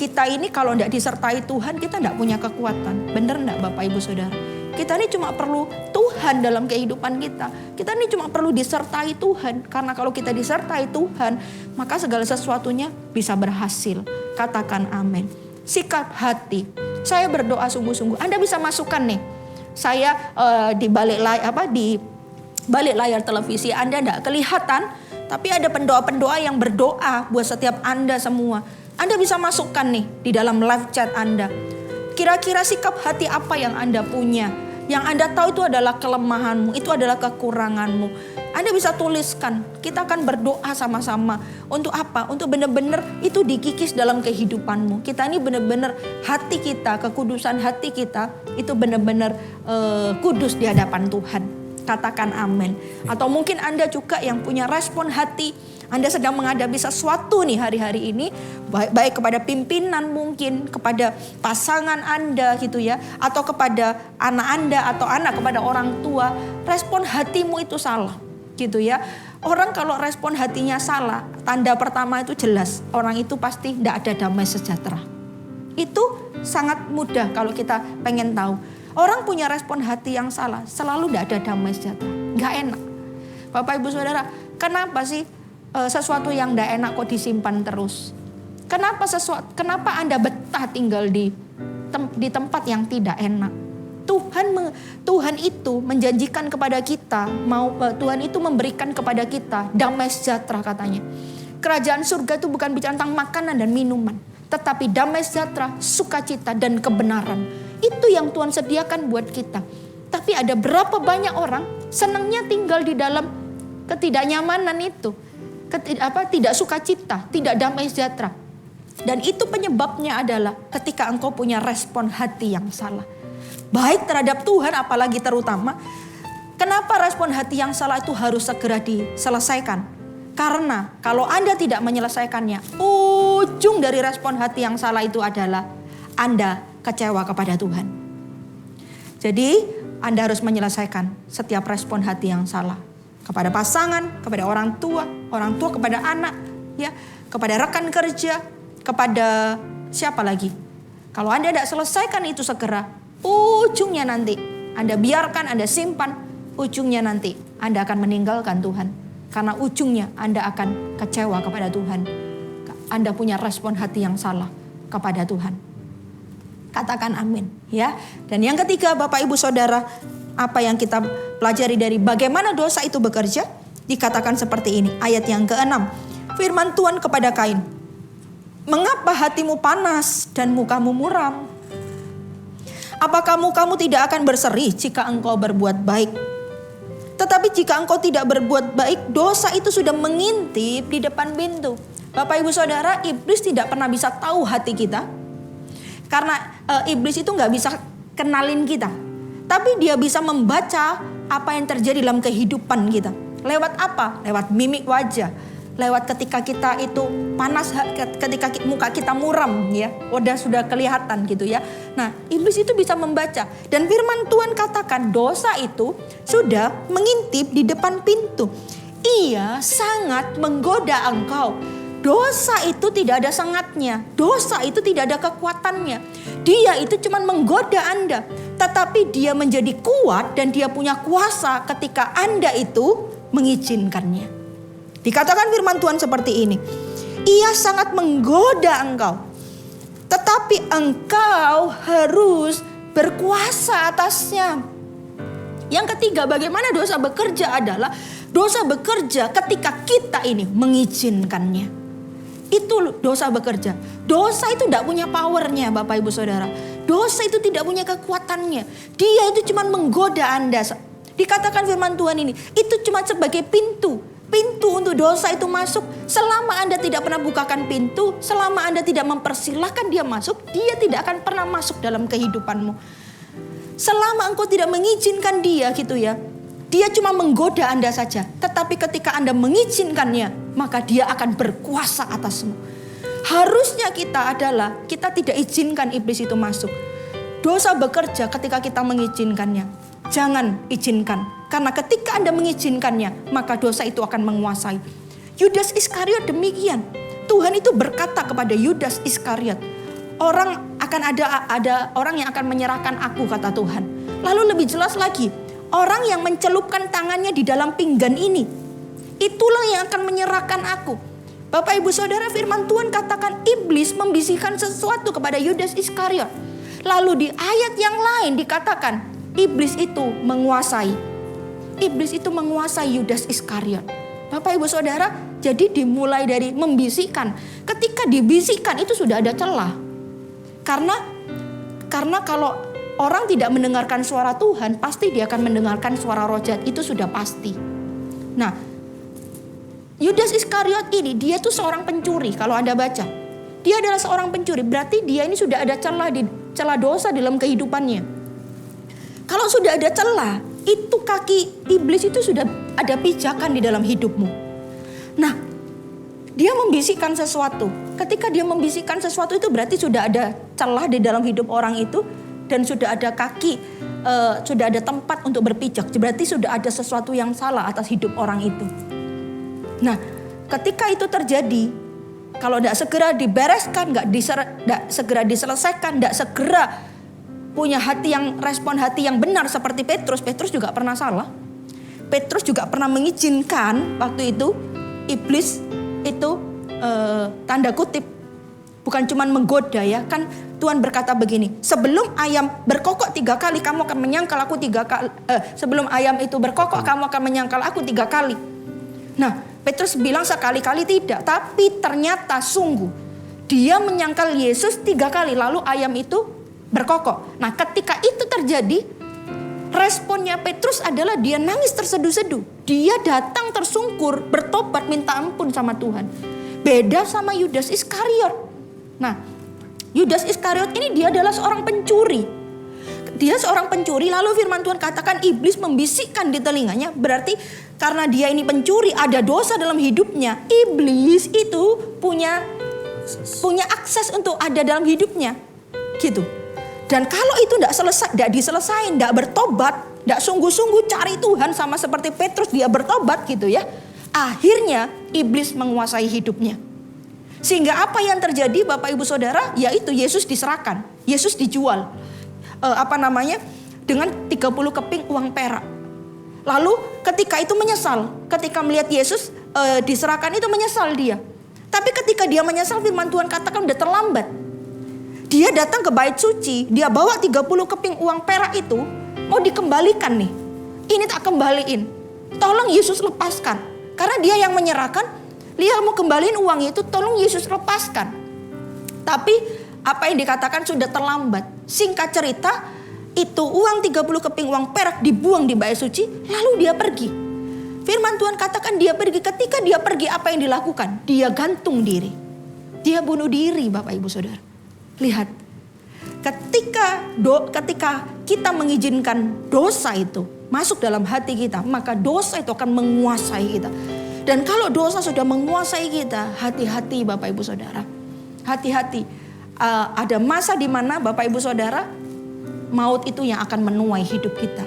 D: kita ini kalau tidak disertai Tuhan, kita tidak punya kekuatan. Benar tidak Bapak Ibu Saudara? Kita ini cuma perlu Tuhan dalam kehidupan kita. Kita ini cuma perlu disertai Tuhan. Karena kalau kita disertai Tuhan, maka segala sesuatunya bisa berhasil. Katakan amin. Sikap hati. Saya berdoa sungguh-sungguh. Anda bisa masukkan nih. Saya di balik layar televisi Anda tidak kelihatan. Tapi ada pendoa-pendoa yang berdoa buat setiap Anda semua. Anda bisa masukkan nih di dalam live chat Anda. Kira-kira sikap hati apa yang Anda punya? Yang Anda tahu itu adalah kelemahanmu, itu adalah kekuranganmu. Anda bisa tuliskan, kita akan berdoa sama-sama. Untuk apa? Untuk benar-benar itu dikikis dalam kehidupanmu. Kita ini benar-benar hati kita, kekudusan hati kita itu benar-benar kudus di hadapan Tuhan. Katakan amin. Atau mungkin Anda juga yang punya respon hati. Anda sedang menghadapi sesuatu nih hari-hari ini. Baik kepada pimpinan mungkin, kepada pasangan Anda gitu ya. Atau kepada anak Anda atau anak kepada orang tua. Respon hatimu itu salah gitu ya. Orang kalau respon hatinya salah, tanda pertama itu jelas. Orang itu pasti tidak ada damai sejahtera. Itu sangat mudah kalau kita pengen tahu. Orang punya respon hati yang salah, selalu tidak ada damai sejahtera. Gak enak. Bapak Ibu Saudara, kenapa sih sesuatu yang tidak enak kok disimpan terus? Kenapa Anda betah tinggal di tempat yang tidak enak? Tuhan itu menjanjikan kepada kita, Tuhan itu memberikan kepada kita damai sejahtera katanya. Kerajaan surga itu bukan bicara tentang makanan dan minuman, tetapi damai sejahtera, sukacita dan kebenaran. Itu yang Tuhan sediakan buat kita. Tapi ada berapa banyak orang senangnya tinggal di dalam ketidaknyamanan itu. Tidak sukacita, tidak damai sejahtera. Dan itu penyebabnya adalah ketika engkau punya respon hati yang salah. Baik terhadap Tuhan apalagi terutama. Kenapa respon hati yang salah itu harus segera diselesaikan? Karena kalau Anda tidak menyelesaikannya, ujung dari respon hati yang salah itu adalah Anda kecewa kepada Tuhan. Jadi Anda harus menyelesaikan setiap respon hati yang salah. Kepada pasangan, kepada orang tua kepada anak, ya, kepada rekan kerja, kepada siapa lagi. Kalau Anda tidak selesaikan itu segera, ujungnya nanti Anda biarkan, Anda simpan, ujungnya nanti Anda akan meninggalkan Tuhan. Karena ujungnya Anda akan kecewa kepada Tuhan. Anda punya respon hati yang salah kepada Tuhan. Katakan amin ya. Dan yang ketiga Bapak Ibu Saudara, apa yang kita pelajari dari bagaimana dosa itu bekerja? Dikatakan seperti ini, ayat yang ke-6. Firman Tuhan kepada Kain, mengapa hatimu panas dan mukamu muram? Apakah mukamu tidak akan berseri jika engkau berbuat baik? Tetapi jika engkau tidak berbuat baik, dosa itu sudah mengintip di depan pintu. Bapak ibu saudara, iblis tidak pernah bisa tahu hati kita. Karena iblis itu gak bisa kenalin kita. Tapi dia bisa membaca apa yang terjadi dalam kehidupan kita. Lewat apa? Lewat mimik wajah. Lewat ketika kita itu panas, ketika muka kita muram ya. Sudah kelihatan gitu ya. Nah, iblis itu bisa membaca. Dan firman Tuhan katakan dosa itu sudah mengintip di depan pintu. Ia sangat menggoda engkau. Dosa itu tidak ada sangatnya. Dosa itu tidak ada kekuatannya. Dia itu cuma menggoda Anda. Tetapi dia menjadi kuat dan dia punya kuasa ketika Anda itu mengizinkannya. Dikatakan firman Tuhan seperti ini. Ia sangat menggoda engkau. Tetapi engkau harus berkuasa atasnya. Yang ketiga, bagaimana dosa bekerja adalah dosa bekerja ketika kita ini mengizinkannya. Itu dosa bekerja. Dosa itu tidak punya powernya Bapak Ibu Saudara. Dosa itu tidak punya kekuatannya. Dia itu cuma menggoda Anda. Dikatakan firman Tuhan ini, itu cuma sebagai pintu. Pintu untuk dosa itu masuk. Selama Anda tidak pernah bukakan pintu, selama Anda tidak mempersilahkan dia masuk, dia tidak akan pernah masuk dalam kehidupanmu. Selama engkau tidak mengizinkan dia gitu ya, dia cuma menggoda Anda saja. Tetapi ketika Anda mengizinkannya, maka dia akan berkuasa atasmu. Harusnya kita tidak izinkan iblis itu masuk. Dosa bekerja ketika kita mengizinkannya. Jangan izinkan. Karena ketika Anda mengizinkannya, maka dosa itu akan menguasai. Yudas Iskariot demikian. Tuhan itu berkata kepada Yudas Iskariot, ada orang yang akan menyerahkan aku, kata Tuhan. Lalu lebih jelas lagi, orang yang mencelupkan tangannya di dalam pinggan ini, itulah yang akan menyerahkan aku. Bapak Ibu Saudara, firman Tuhan katakan iblis membisikkan sesuatu kepada Yudas Iskariot. Lalu di ayat yang lain dikatakan iblis itu menguasai. Iblis itu menguasai Yudas Iskariot. Bapak Ibu Saudara, jadi dimulai dari membisikkan. Ketika dibisikkan itu sudah ada celah. Karena kalau orang tidak mendengarkan suara Tuhan, pasti dia akan mendengarkan suara roh jahat. Itu sudah pasti. Nah, Yudas Iskariot ini dia tuh seorang pencuri. Kalau Anda baca, dia adalah seorang pencuri. Berarti dia ini sudah ada celah dosa dalam kehidupannya. Kalau sudah ada celah, itu kaki iblis itu sudah ada pijakan di dalam hidupmu. Nah, dia membisikkan sesuatu. Ketika dia membisikkan sesuatu itu berarti sudah ada celah di dalam hidup orang itu. Dan sudah ada kaki, sudah ada tempat untuk berpijak. Berarti sudah ada sesuatu yang salah atas hidup orang itu. Nah, ketika itu terjadi, kalau tidak segera dibereskan, tidak segera diselesaikan, tidak segera punya respon hati yang benar seperti Petrus. Petrus juga pernah salah. Petrus juga pernah mengizinkan waktu itu iblis itu tanda kutip bukan cuma menggoda ya. Kan Tuhan berkata begini, sebelum ayam berkokok 3 kali kamu akan menyangkal aku 3 kali. Sebelum ayam itu berkokok kamu akan menyangkal aku 3 kali. Nah, Petrus bilang sekali-kali tidak, tapi ternyata sungguh dia menyangkal Yesus 3 kali lalu ayam itu berkokok. Nah, ketika itu terjadi, responnya Petrus adalah dia nangis terseduh-seduh. Dia datang tersungkur, bertobat, minta ampun sama Tuhan. Beda sama Yudas Iskariot. Nah, Yudas Iskariot ini dia adalah seorang pencuri. Dia seorang pencuri, lalu firman Tuhan katakan iblis membisikkan di telinganya. Berarti karena dia ini pencuri, ada dosa dalam hidupnya. Iblis itu punya akses untuk ada dalam hidupnya. Gitu. Dan kalau itu tidak diselesain, tidak bertobat, tidak sungguh-sungguh cari Tuhan sama seperti Petrus dia bertobat gitu ya. Akhirnya iblis menguasai hidupnya. Sehingga apa yang terjadi Bapak Ibu Saudara, yaitu Yesus diserahkan, Yesus dijual. Dengan 30 keping uang perak. Lalu ketika itu menyesal, ketika melihat Yesus diserahkan itu menyesal dia. Tapi ketika dia menyesal firman Tuhan katakan udah terlambat. Dia datang ke bait suci, dia bawa 30 keping uang perak itu, mau dikembalikan nih. Ini tak kembaliin. Tolong Yesus lepaskan. Karena dia yang menyerahkan, dia mau kembaliin uang itu, tolong Yesus lepaskan. Tapi apa yang dikatakan sudah terlambat. Singkat cerita, itu uang 30 keping uang perak dibuang di bait suci, lalu dia pergi. Firman Tuhan katakan dia pergi, ketika dia pergi apa yang dilakukan? Dia gantung diri. Dia bunuh diri Bapak Ibu Saudara. Lihat, ketika kita mengizinkan dosa itu masuk dalam hati kita, maka dosa itu akan menguasai kita. Dan kalau dosa sudah menguasai kita, hati-hati Bapak Ibu Saudara. Hati-hati. Ada masa di mana Bapak Ibu Saudara, maut itu yang akan menuai hidup kita.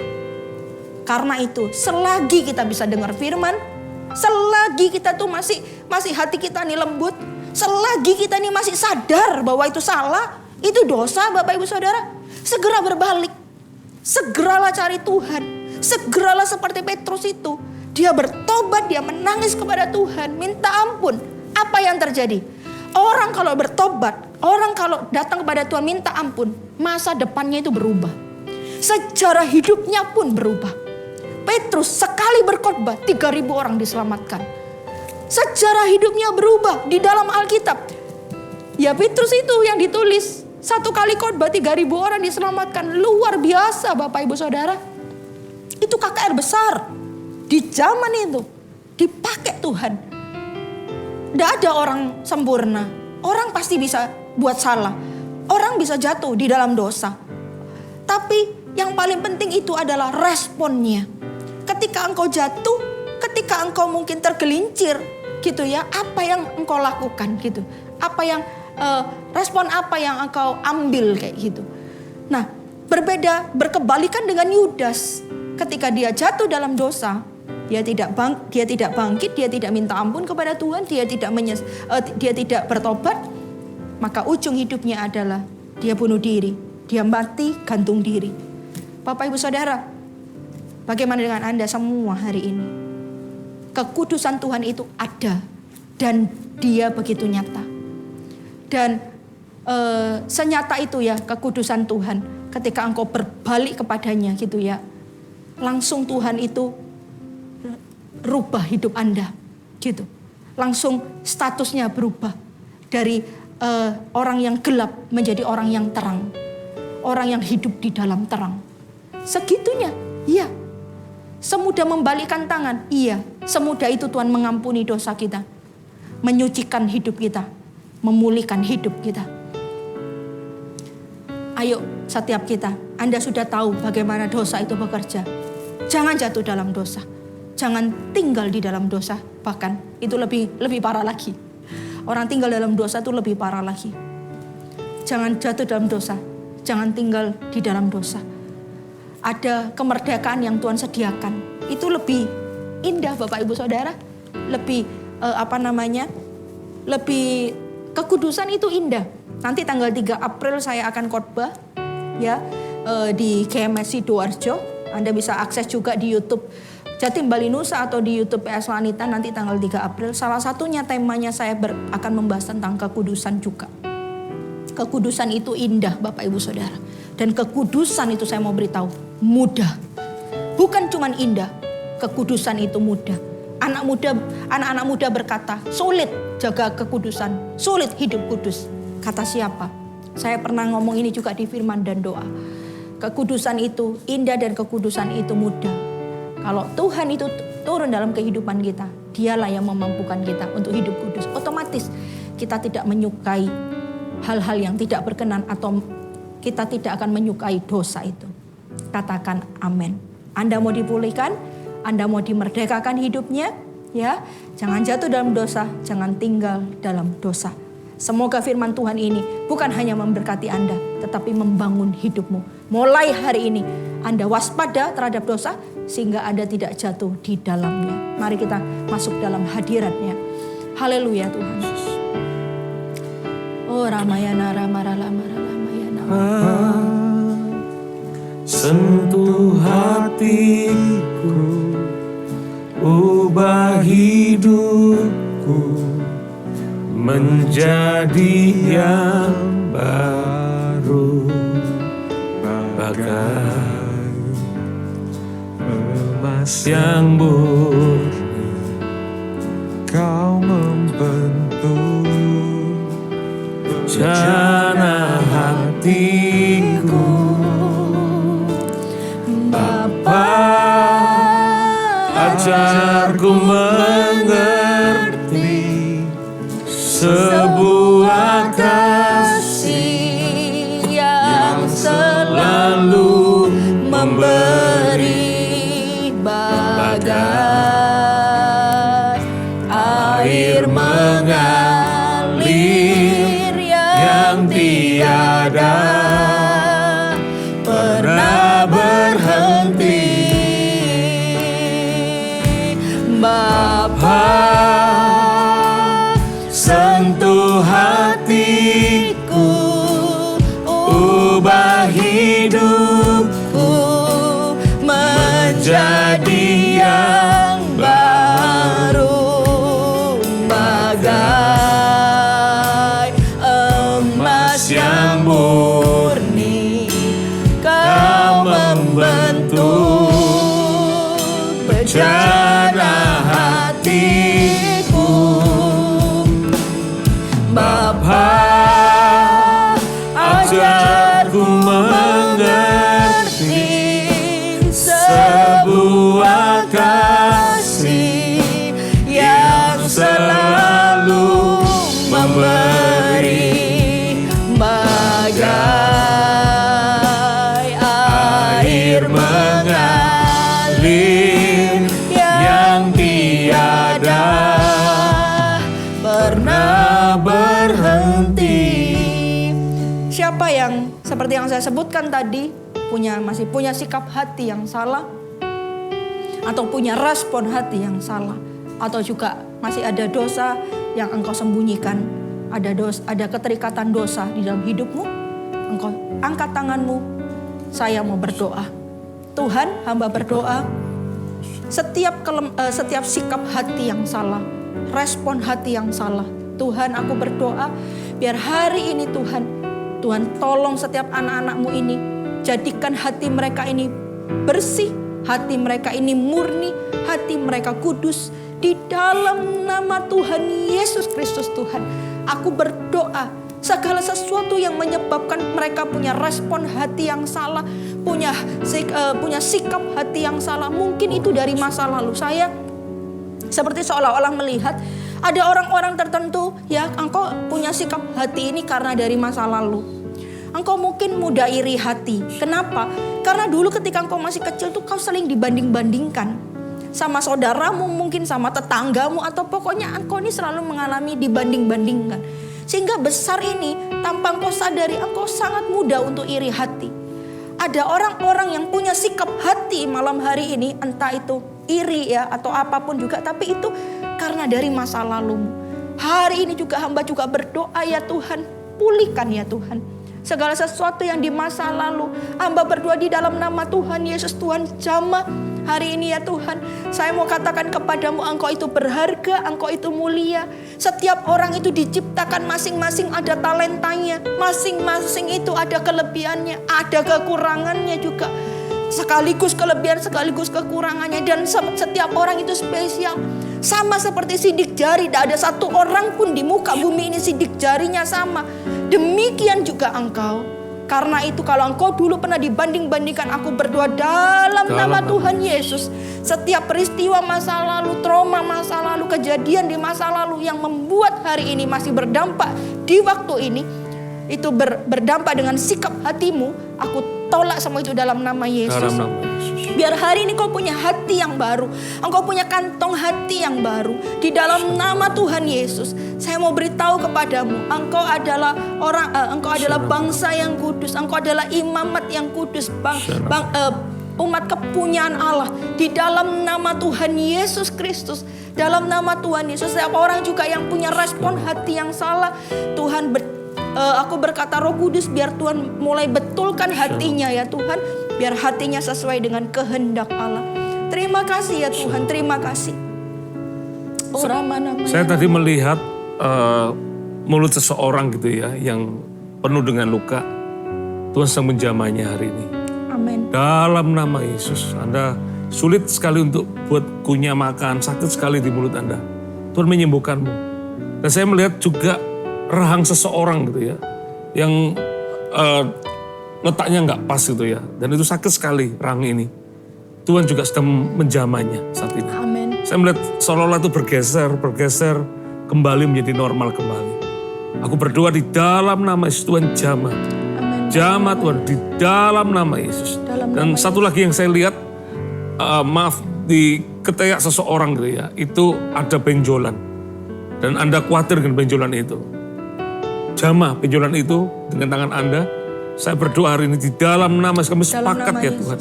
D: Karena itu, selagi kita bisa dengar firman, selagi kita tuh masih hati kita nih lembut, selagi kita nih masih sadar bahwa itu salah, itu dosa Bapak Ibu Saudara, segera berbalik. Segeralah cari Tuhan. Segeralah seperti Petrus itu. Dia bertobat, dia menangis kepada Tuhan, minta ampun. Apa yang terjadi? Orang kalau bertobat, orang kalau datang kepada Tuhan minta ampun, masa depannya itu berubah. Sejarah hidupnya pun berubah. Petrus sekali berkhotbah 3.000 orang diselamatkan. Sejarah hidupnya berubah di dalam Alkitab. Ya Petrus itu yang ditulis, satu kali khotbah 3.000 orang diselamatkan. Luar biasa Bapak Ibu Saudara. Itu KKR besar. Di zaman itu dipakai Tuhan. Tidak ada orang sempurna. Orang pasti bisa buat salah. Orang bisa jatuh di dalam dosa. Tapi yang paling penting itu adalah responnya. Ketika engkau jatuh, ketika engkau mungkin tergelincir gitu ya, apa yang engkau lakukan gitu. Apa yang respon apa yang engkau ambil kayak gitu. Nah, berkebalikan dengan Yudas. Ketika dia jatuh dalam dosa, dia tidak bangkit, dia tidak minta ampun kepada Tuhan, dia tidak bertobat, maka ujung hidupnya adalah dia bunuh diri, dia mati gantung diri. Bapak Ibu Saudara, bagaimana dengan Anda semua hari ini? Kekudusan Tuhan itu ada dan dia begitu nyata. Dan senyata itu ya kekudusan Tuhan, ketika engkau berbalik kepadanya gitu ya, langsung Tuhan itu rubah hidup Anda gitu. Langsung statusnya berubah dari orang yang gelap menjadi orang yang terang. Orang yang hidup di dalam terang. Segitunya, iya. Semudah membalikkan tangan, iya. Semudah itu Tuhan mengampuni dosa kita. Menyucikan hidup kita. Memulihkan hidup kita. Ayo setiap kita, Anda sudah tahu bagaimana dosa itu bekerja. Jangan jatuh dalam dosa. Jangan tinggal di dalam dosa. Bahkan itu lebih parah lagi. Orang tinggal dalam dosa itu lebih parah lagi. Jangan jatuh dalam dosa. Jangan tinggal di dalam dosa. Ada kemerdekaan yang Tuhan sediakan. Itu lebih indah Bapak Ibu Saudara. Lebih lebih kekudusan itu indah. Nanti tanggal 3 April saya akan khotbah ya di GMS Sidoarjo. Anda bisa akses juga di YouTube Jatim Bali Nusa atau di YouTube PS Wanita nanti tanggal 3 April. Salah satunya temanya saya akan membahas tentang kekudusan juga. Kekudusan itu indah Bapak Ibu Saudara. Dan kekudusan itu saya mau beritahu mudah. Bukan cuman indah, kekudusan itu mudah. Anak-anak muda berkata, sulit jaga kekudusan, sulit hidup kudus. Kata siapa? Saya pernah ngomong ini juga di firman dan doa. Kekudusan itu indah dan kekudusan itu mudah. Kalau Tuhan itu turun dalam kehidupan kita, Dialah yang memampukan kita untuk hidup kudus. Otomatis kita tidak menyukai hal-hal yang tidak berkenan atau kita tidak akan menyukai dosa itu. Katakan amin. Anda mau dipulihkan, Anda mau dimerdekakan hidupnya, ya. Jangan jatuh dalam dosa, jangan tinggal dalam dosa. Semoga firman Tuhan ini bukan hanya memberkati Anda, tetapi membangun hidupmu. Mulai hari ini Anda waspada terhadap dosa sehingga Anda tidak jatuh di dalamnya. Mari kita masuk dalam hadirat-Nya. Haleluya Tuhan. Oh Ramayana Ramayana.
C: Sentuh hatiku, ubah hidupku menjadi yang baru, bagai emas yang murni. Kau membentuk rencana hatiku
B: Ajarku mengerti sebuah kasih
D: yang
B: selalu
D: memberi bagai air mengalir yang tiada pernah berhenti. Bapa, sentuh hatiku, ubah hidupku menjadi yang baru, bagai emas yang murni. Kau membentuk bejana hatiku. Bapa,
B: ajarku mengerti sebuah kasih yang selalu memberi bagai air mengalir yang tiada pernah berhenti.
D: Siapa yang seperti yang saya sebutkan tadi masih punya sikap hati yang salah, atau punya respon hati yang salah, atau juga masih ada dosa yang engkau sembunyikan, ada keterikatan dosa di dalam hidupmu, engkau angkat tanganmu, saya mau berdoa. Tuhan, hamba berdoa, setiap sikap hati yang salah, respon hati yang salah, Tuhan aku berdoa biar hari ini Tuhan tolong setiap anak-anak-Mu ini, jadikan hati mereka ini bersih, hati mereka ini murni, hati mereka kudus. Di dalam nama Tuhan Yesus Kristus Tuhan, aku berdoa segala sesuatu yang menyebabkan mereka punya respon hati yang salah, punya sikap hati yang salah. Mungkin itu dari masa lalu. Saya seperti seolah-olah melihat ada orang-orang tertentu, ya engkau punya sikap hati ini karena dari masa lalu. Engkau mungkin mudah iri hati. Kenapa? Karena dulu ketika engkau masih kecil tuh kau sering dibanding-bandingkan. Sama saudaramu, mungkin sama tetanggamu, atau pokoknya engkau ini selalu mengalami dibanding-bandingkan. Sehingga besar ini tanpa engkau sadari engkau sangat mudah untuk iri hati. Ada orang-orang yang punya sikap hati malam hari ini, entah itu iri ya atau apapun juga, tapi itu karena dari masa lalumu. Hari ini juga hamba juga berdoa, ya Tuhan, pulihkan ya Tuhan segala sesuatu yang di masa lalu. Hamba berdoa di dalam nama Tuhan Yesus, Tuhan jamah hari ini ya Tuhan. Saya mau katakan kepadamu, engkau itu berharga, engkau itu mulia. Setiap orang itu diciptakan masing-masing ada talentanya, masing-masing itu ada kelebihannya, ada kekurangannya juga. Sekaligus kelebihan, sekaligus kekurangannya. Dan setiap orang itu spesial. Sama seperti sidik jari, tidak ada satu orang pun di muka bumi ini sidik jarinya sama. Demikian juga engkau. Karena itu kalau engkau dulu pernah dibanding-bandingkan, aku berdoa dalam nama Tuhan Yesus. Setiap peristiwa masa lalu, trauma masa lalu, kejadian di masa lalu yang membuat hari ini masih berdampak di waktu ini, itu berdampak dengan sikap hatimu, aku tolak semua itu dalam nama Yesus.
A: Dalam nama Yesus.
D: Biar hari ini kau punya hati yang baru, engkau punya kantong hati yang baru di dalam nama Tuhan Yesus. Saya mau beritahu kepadamu, engkau adalah bangsa yang kudus, engkau adalah imamat yang kudus, umat kepunyaan Allah di dalam nama Tuhan Yesus Kristus. Dalam nama Tuhan Yesus, setiap orang juga yang punya respon hati yang salah, Tuhan aku berkata Roh Kudus, biar Tuhan mulai betulkan hatinya ya Tuhan, biar hatinya sesuai dengan kehendak Allah. Terima kasih ya Tuhan, terima kasih.
A: Saya tadi melihat mulut seseorang gitu ya, yang penuh dengan luka. Tuhan sedang menjamahnya hari ini.
D: Amin.
A: Dalam nama Yesus, Anda sulit sekali untuk buat kunyah makan, sakit sekali di mulut Anda. Tuhan menyembuhkanmu. Dan saya melihat juga rahang seseorang gitu ya, yang letaknya nggak pas gitu ya, dan itu sakit sekali rahang ini. Tuhan juga sedang menjamahnya saat ini.
D: Amin.
A: Saya melihat seolah-olah itu bergeser kembali menjadi normal kembali. Aku berdoa di dalam nama Yesus, Tuhan jamah.
D: Amin.
A: Jamah Tuhan di dalam nama Yesus. Dan satu lagi yang saya lihat, maaf, di ketiak seseorang gitu ya, itu ada benjolan. Dan Anda khawatir dengan benjolan itu. Jamah benjolan itu dengan tangan Anda. Saya berdoa hari ini di dalam nama Yesus, kami sepakat ya Tuhan.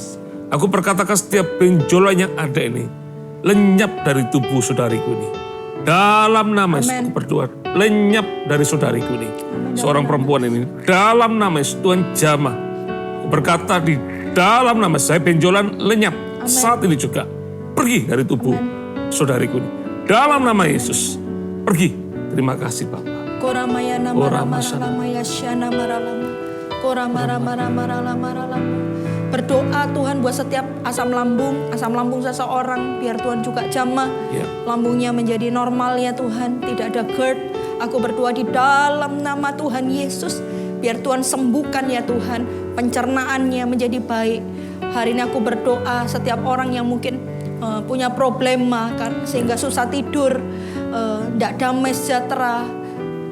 A: Aku perkatakan setiap benjolan yang ada ini lenyap dari tubuh saudariku ini. Dalam nama Yesus aku berdoa, lenyap dari saudariku ini. Seorang perempuan ini, dalam nama Yesus Tuhan jamah. Aku berkata di dalam nama saya benjolan lenyap. Saat ini juga pergi dari tubuh saudariku ini. Dalam nama Yesus, pergi. Terima kasih Bapak.
D: Koramaya namaramaralama syana maralama. Koramaramaralama. Berdoa Tuhan buat setiap asam lambung seseorang, biar Tuhan juga jamah. Lambungnya menjadi normal ya Tuhan, tidak ada GERD. Aku berdoa di dalam nama Tuhan Yesus, biar Tuhan sembuhkan ya Tuhan, pencernaannya menjadi baik. Hari ini aku berdoa setiap orang yang mungkin punya problema kan, sehingga susah tidur, tidak damai sejahtera,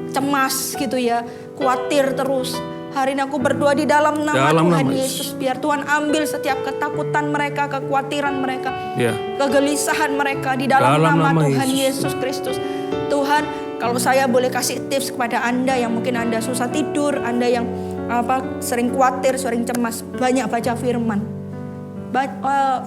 D: cemas gitu ya, khawatir terus. Hari ini aku berdoa di dalam nama Tuhan Yesus. Biar Tuhan ambil setiap ketakutan mereka, kekhawatiran mereka, kegelisahan mereka di dalam nama Tuhan Yesus Kristus. Tuhan, kalau saya boleh kasih tips kepada Anda yang mungkin Anda susah tidur, Anda yang sering khawatir, sering cemas, banyak baca firman.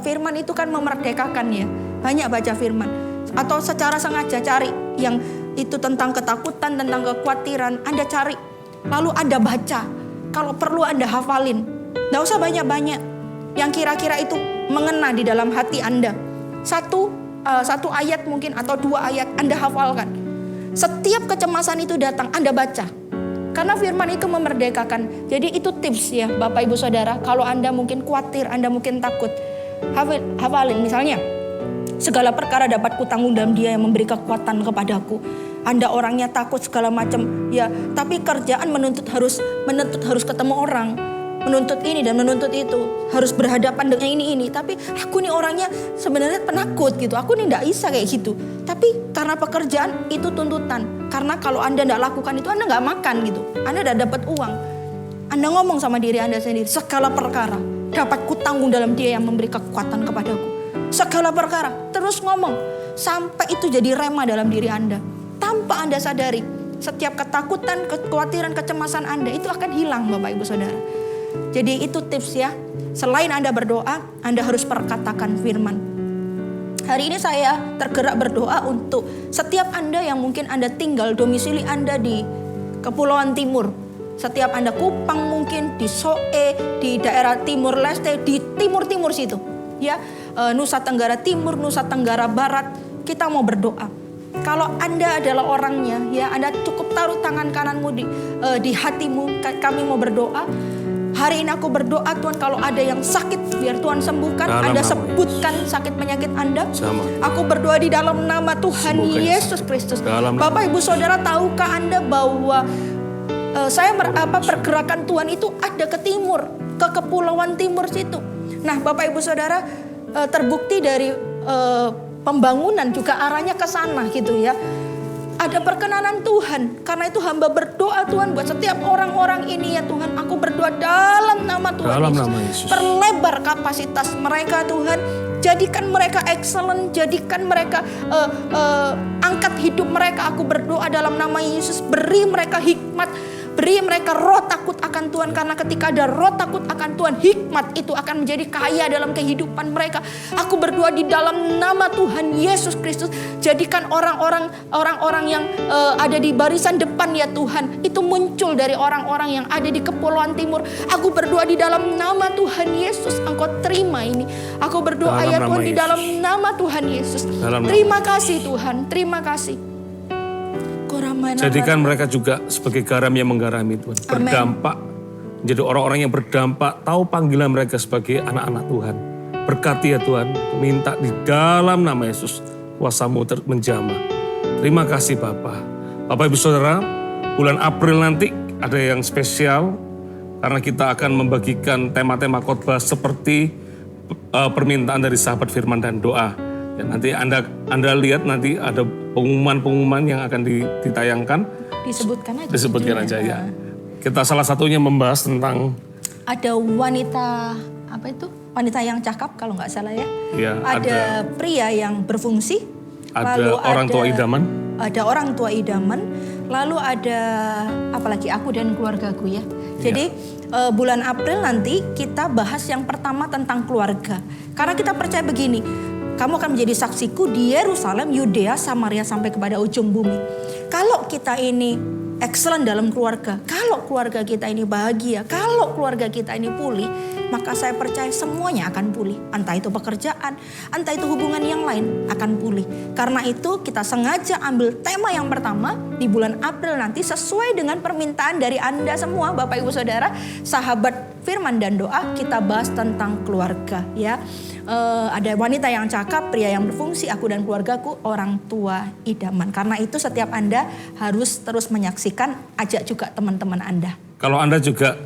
D: Firman itu kan memerdekakan ya. Banyak baca firman. Atau secara sengaja cari yang itu tentang ketakutan, tentang kekhawatiran, Anda cari. Lalu Anda baca, kalau perlu Anda hafalin. Nggak usah banyak-banyak. Yang kira-kira itu mengena di dalam hati Anda. Satu ayat mungkin atau 2 ayat Anda hafalkan. Setiap kecemasan itu datang, Anda baca. Karena firman itu memerdekakan. Jadi itu tips ya Bapak Ibu Saudara. Kalau Anda mungkin khawatir, Anda mungkin takut. Hafalin misalnya. Segala perkara dapat kutanggung dalam Dia yang memberi kekuatan kepadaku. Anda orangnya takut segala macam ya, tapi kerjaan menuntut harus ketemu orang, menuntut ini dan menuntut itu, harus berhadapan dengan ini. Tapi aku nih orangnya sebenarnya penakut gitu, aku nih tidak bisa kayak gitu. Tapi karena pekerjaan itu tuntutan, karena kalau Anda tidak lakukan itu Anda nggak makan gitu, Anda tidak dapat uang. Anda ngomong sama diri Anda sendiri, segala perkara dapat kutanggung dalam Dia yang memberi kekuatan kepadaku. Segala perkara, terus ngomong sampai itu jadi rema dalam diri Anda. Tanpa Anda sadari, setiap ketakutan, kekhawatiran, kecemasan Anda itu akan hilang Bapak Ibu Saudara. Jadi itu tips ya. Selain Anda berdoa, Anda harus perkatakan firman. Hari ini saya tergerak berdoa untuk setiap Anda yang mungkin Anda tinggal domisili Anda di Kepulauan Timur. Setiap Anda Kupang mungkin, di Soe, di daerah Timur Leste, di timur-timur situ. Ya, Nusa Tenggara Timur, Nusa Tenggara Barat, kita mau berdoa. Kalau Anda adalah orangnya, ya Anda cukup taruh tangan kananmu di hatimu. Kami mau berdoa. Hari ini aku berdoa Tuhan, kalau ada yang sakit biar Tuhan sembuhkan. Anda sebutkan sakit penyakit Anda. Aku berdoa di dalam nama Tuhan Yesus Kristus. Bapak Ibu Saudara, tahukah Anda bahwa pergerakan Tuhan itu ada ke timur, ke Kepulauan Timur situ. Nah Bapak Ibu Saudara, terbukti dari pembangunan juga arahnya ke sana gitu ya. Ada perkenanan Tuhan. Karena itu hamba berdoa Tuhan buat setiap orang-orang ini ya Tuhan. Aku berdoa dalam nama Tuhan Yesus. Perlebar kapasitas mereka Tuhan. Jadikan mereka excellent. Jadikan mereka angkat hidup mereka. Aku berdoa dalam nama Yesus. Beri mereka hikmat. Beri mereka roh takut akan Tuhan. Karena ketika ada roh takut akan Tuhan, hikmat itu akan menjadi kaya dalam kehidupan mereka. Aku berdoa di dalam nama Tuhan Yesus Kristus. Jadikan orang-orang yang ada di barisan depan ya Tuhan, itu muncul dari orang-orang yang ada di Kepulauan Timur. Aku berdoa di dalam nama Tuhan Yesus. Engkau terima ini. Aku berdoa ya Tuhan di dalam nama Tuhan Yesus. Terima kasih Tuhan. Terima kasih.
A: Jadikan mereka juga sebagai garam yang menggarami Tuhan. Berdampak, menjadi orang-orang yang berdampak, tahu panggilan mereka sebagai anak-anak Tuhan. Berkati ya Tuhan, minta di dalam nama Yesus, kuasa-Mu menjamah. Terima kasih Bapak. Bapak Ibu Saudara, bulan April nanti ada yang spesial, karena kita akan membagikan tema-tema khotbah seperti permintaan dari sahabat firman dan doa. Dan nanti Anda lihat nanti ada pengumuman-pengumuman yang akan ditayangkan.
D: Disebutkan aja.
A: Ya. Kita salah satunya membahas tentang
D: ada wanita, apa itu? Wanita yang cakap kalau nggak salah ya.
A: Ya,
D: ada pria yang berfungsi.
A: Ada
D: lalu
A: orang tua idaman.
D: Ada orang tua idaman. Lalu ada apalagi aku dan keluargaku ya. Jadi bulan April nanti kita bahas yang pertama tentang keluarga. Karena kita percaya begini, kamu akan menjadi saksiku di Yerusalem, Yudea, Samaria sampai kepada ujung bumi. Kalau kita ini excellent dalam keluarga, kalau keluarga kita ini bahagia, kalau keluarga kita ini pulih, maka saya percaya semuanya akan pulih. Entah itu pekerjaan, entah itu hubungan yang lain akan pulih. Karena itu kita sengaja ambil tema yang pertama di bulan April nanti sesuai dengan permintaan dari Anda semua Bapak Ibu Saudara, sahabat firman dan doa, kita bahas tentang keluarga ya. Ada wanita yang cakap, pria yang berfungsi, aku dan keluargaku, orang tua idaman. Karena itu setiap Anda harus terus menyaksikan, ajak juga teman-teman Anda.
A: Kalau Anda juga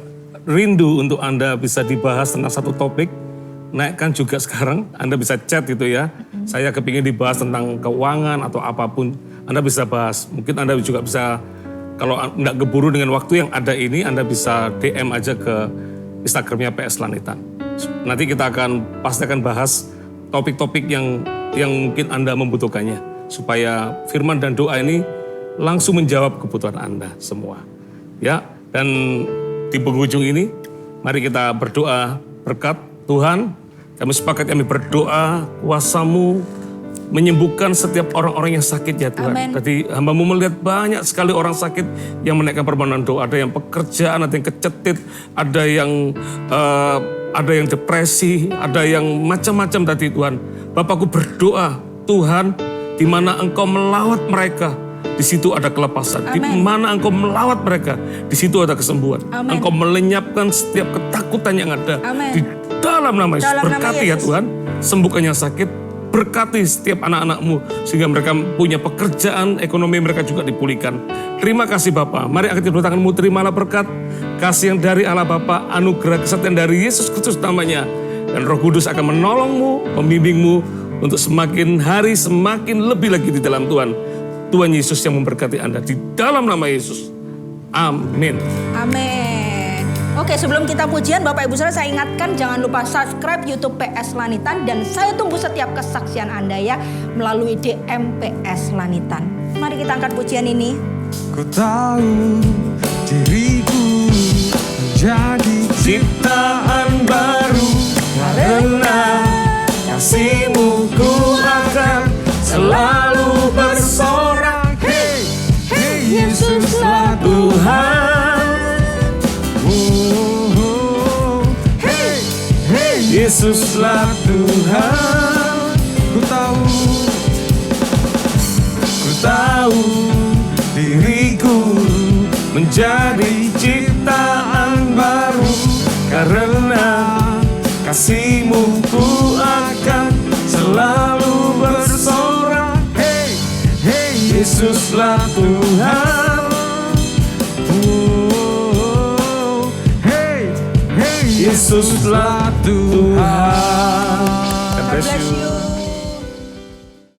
A: rindu untuk Anda bisa dibahas tentang satu topik, naikkan juga sekarang, Anda bisa chat gitu ya. Saya kepingin dibahas tentang keuangan atau apapun, Anda bisa bahas. Mungkin Anda juga bisa, kalau nggak keburu dengan waktu yang ada ini, Anda bisa DM aja ke Instagramnya PS Lanitan. Nanti kita pasti akan bahas topik-topik yang mungkin Anda membutuhkannya. Supaya firman dan doa ini langsung menjawab kebutuhan Anda semua. Ya, dan di penghujung ini, mari kita berdoa berkat Tuhan. Kami sepakat kami berdoa, kuasa-Mu menyembuhkan setiap orang-orang yang sakit ya Tuhan.
D: Amen.
A: Tadi hamba-Mu melihat banyak sekali orang sakit yang menaikkan permohonan doa. Ada yang pekerjaan, ada yang kecetit, ada yang depresi, ada yang macam-macam tadi Tuhan. Bapakku berdoa, Tuhan, di mana Engkau melawat mereka, di situ ada kelepasan. Di mana Engkau melawat mereka, di situ ada kesembuhan.
D: Amen.
A: Engkau melenyapkan setiap ketakutan yang ada.
D: Amen.
A: Di dalam nama Yesus,
D: Dalam nama
A: berkati ya
D: Yesus.
A: Tuhan, sembuhkan yang sakit, berkati setiap anak-anak-Mu, sehingga mereka punya pekerjaan, ekonomi mereka juga dipulihkan. Terima kasih Bapa. Mari angkat kedua tangan-Mu, terimalah berkat, kasih yang dari Allah Bapa, anugerah kesetiaan dari Yesus Kristus namanya. Dan Roh Kudus akan menolong-Mu, membimbing-Mu, untuk semakin hari semakin lebih lagi di dalam Tuhan. Tuhan Yesus yang memberkati Anda di dalam nama Yesus. Amin.
D: Amin. Oke, sebelum kita pujian Bapak Ibu Saudara, saya ingatkan jangan lupa subscribe YouTube PS Lanitan dan saya tunggu setiap kesaksian Anda ya melalui DM PS Lanitan. Mari kita angkat pujian ini.
C: Ku tahu diriku menjadi ciptaan baru, karena kasih-Mu ku akan selalu bersorak. Hey, hey, Yesuslah Tuhan. Oh, oh, hey, hey, Yesuslah Tuhan. Ku tahu diriku menjadi ciptaan baru, karena kasih-Mu ku akan selalu bersorak. Hey, hey, Yesuslah Tuhan. Oh, hey, hey, Yesuslah Tuhan.
A: God bless you.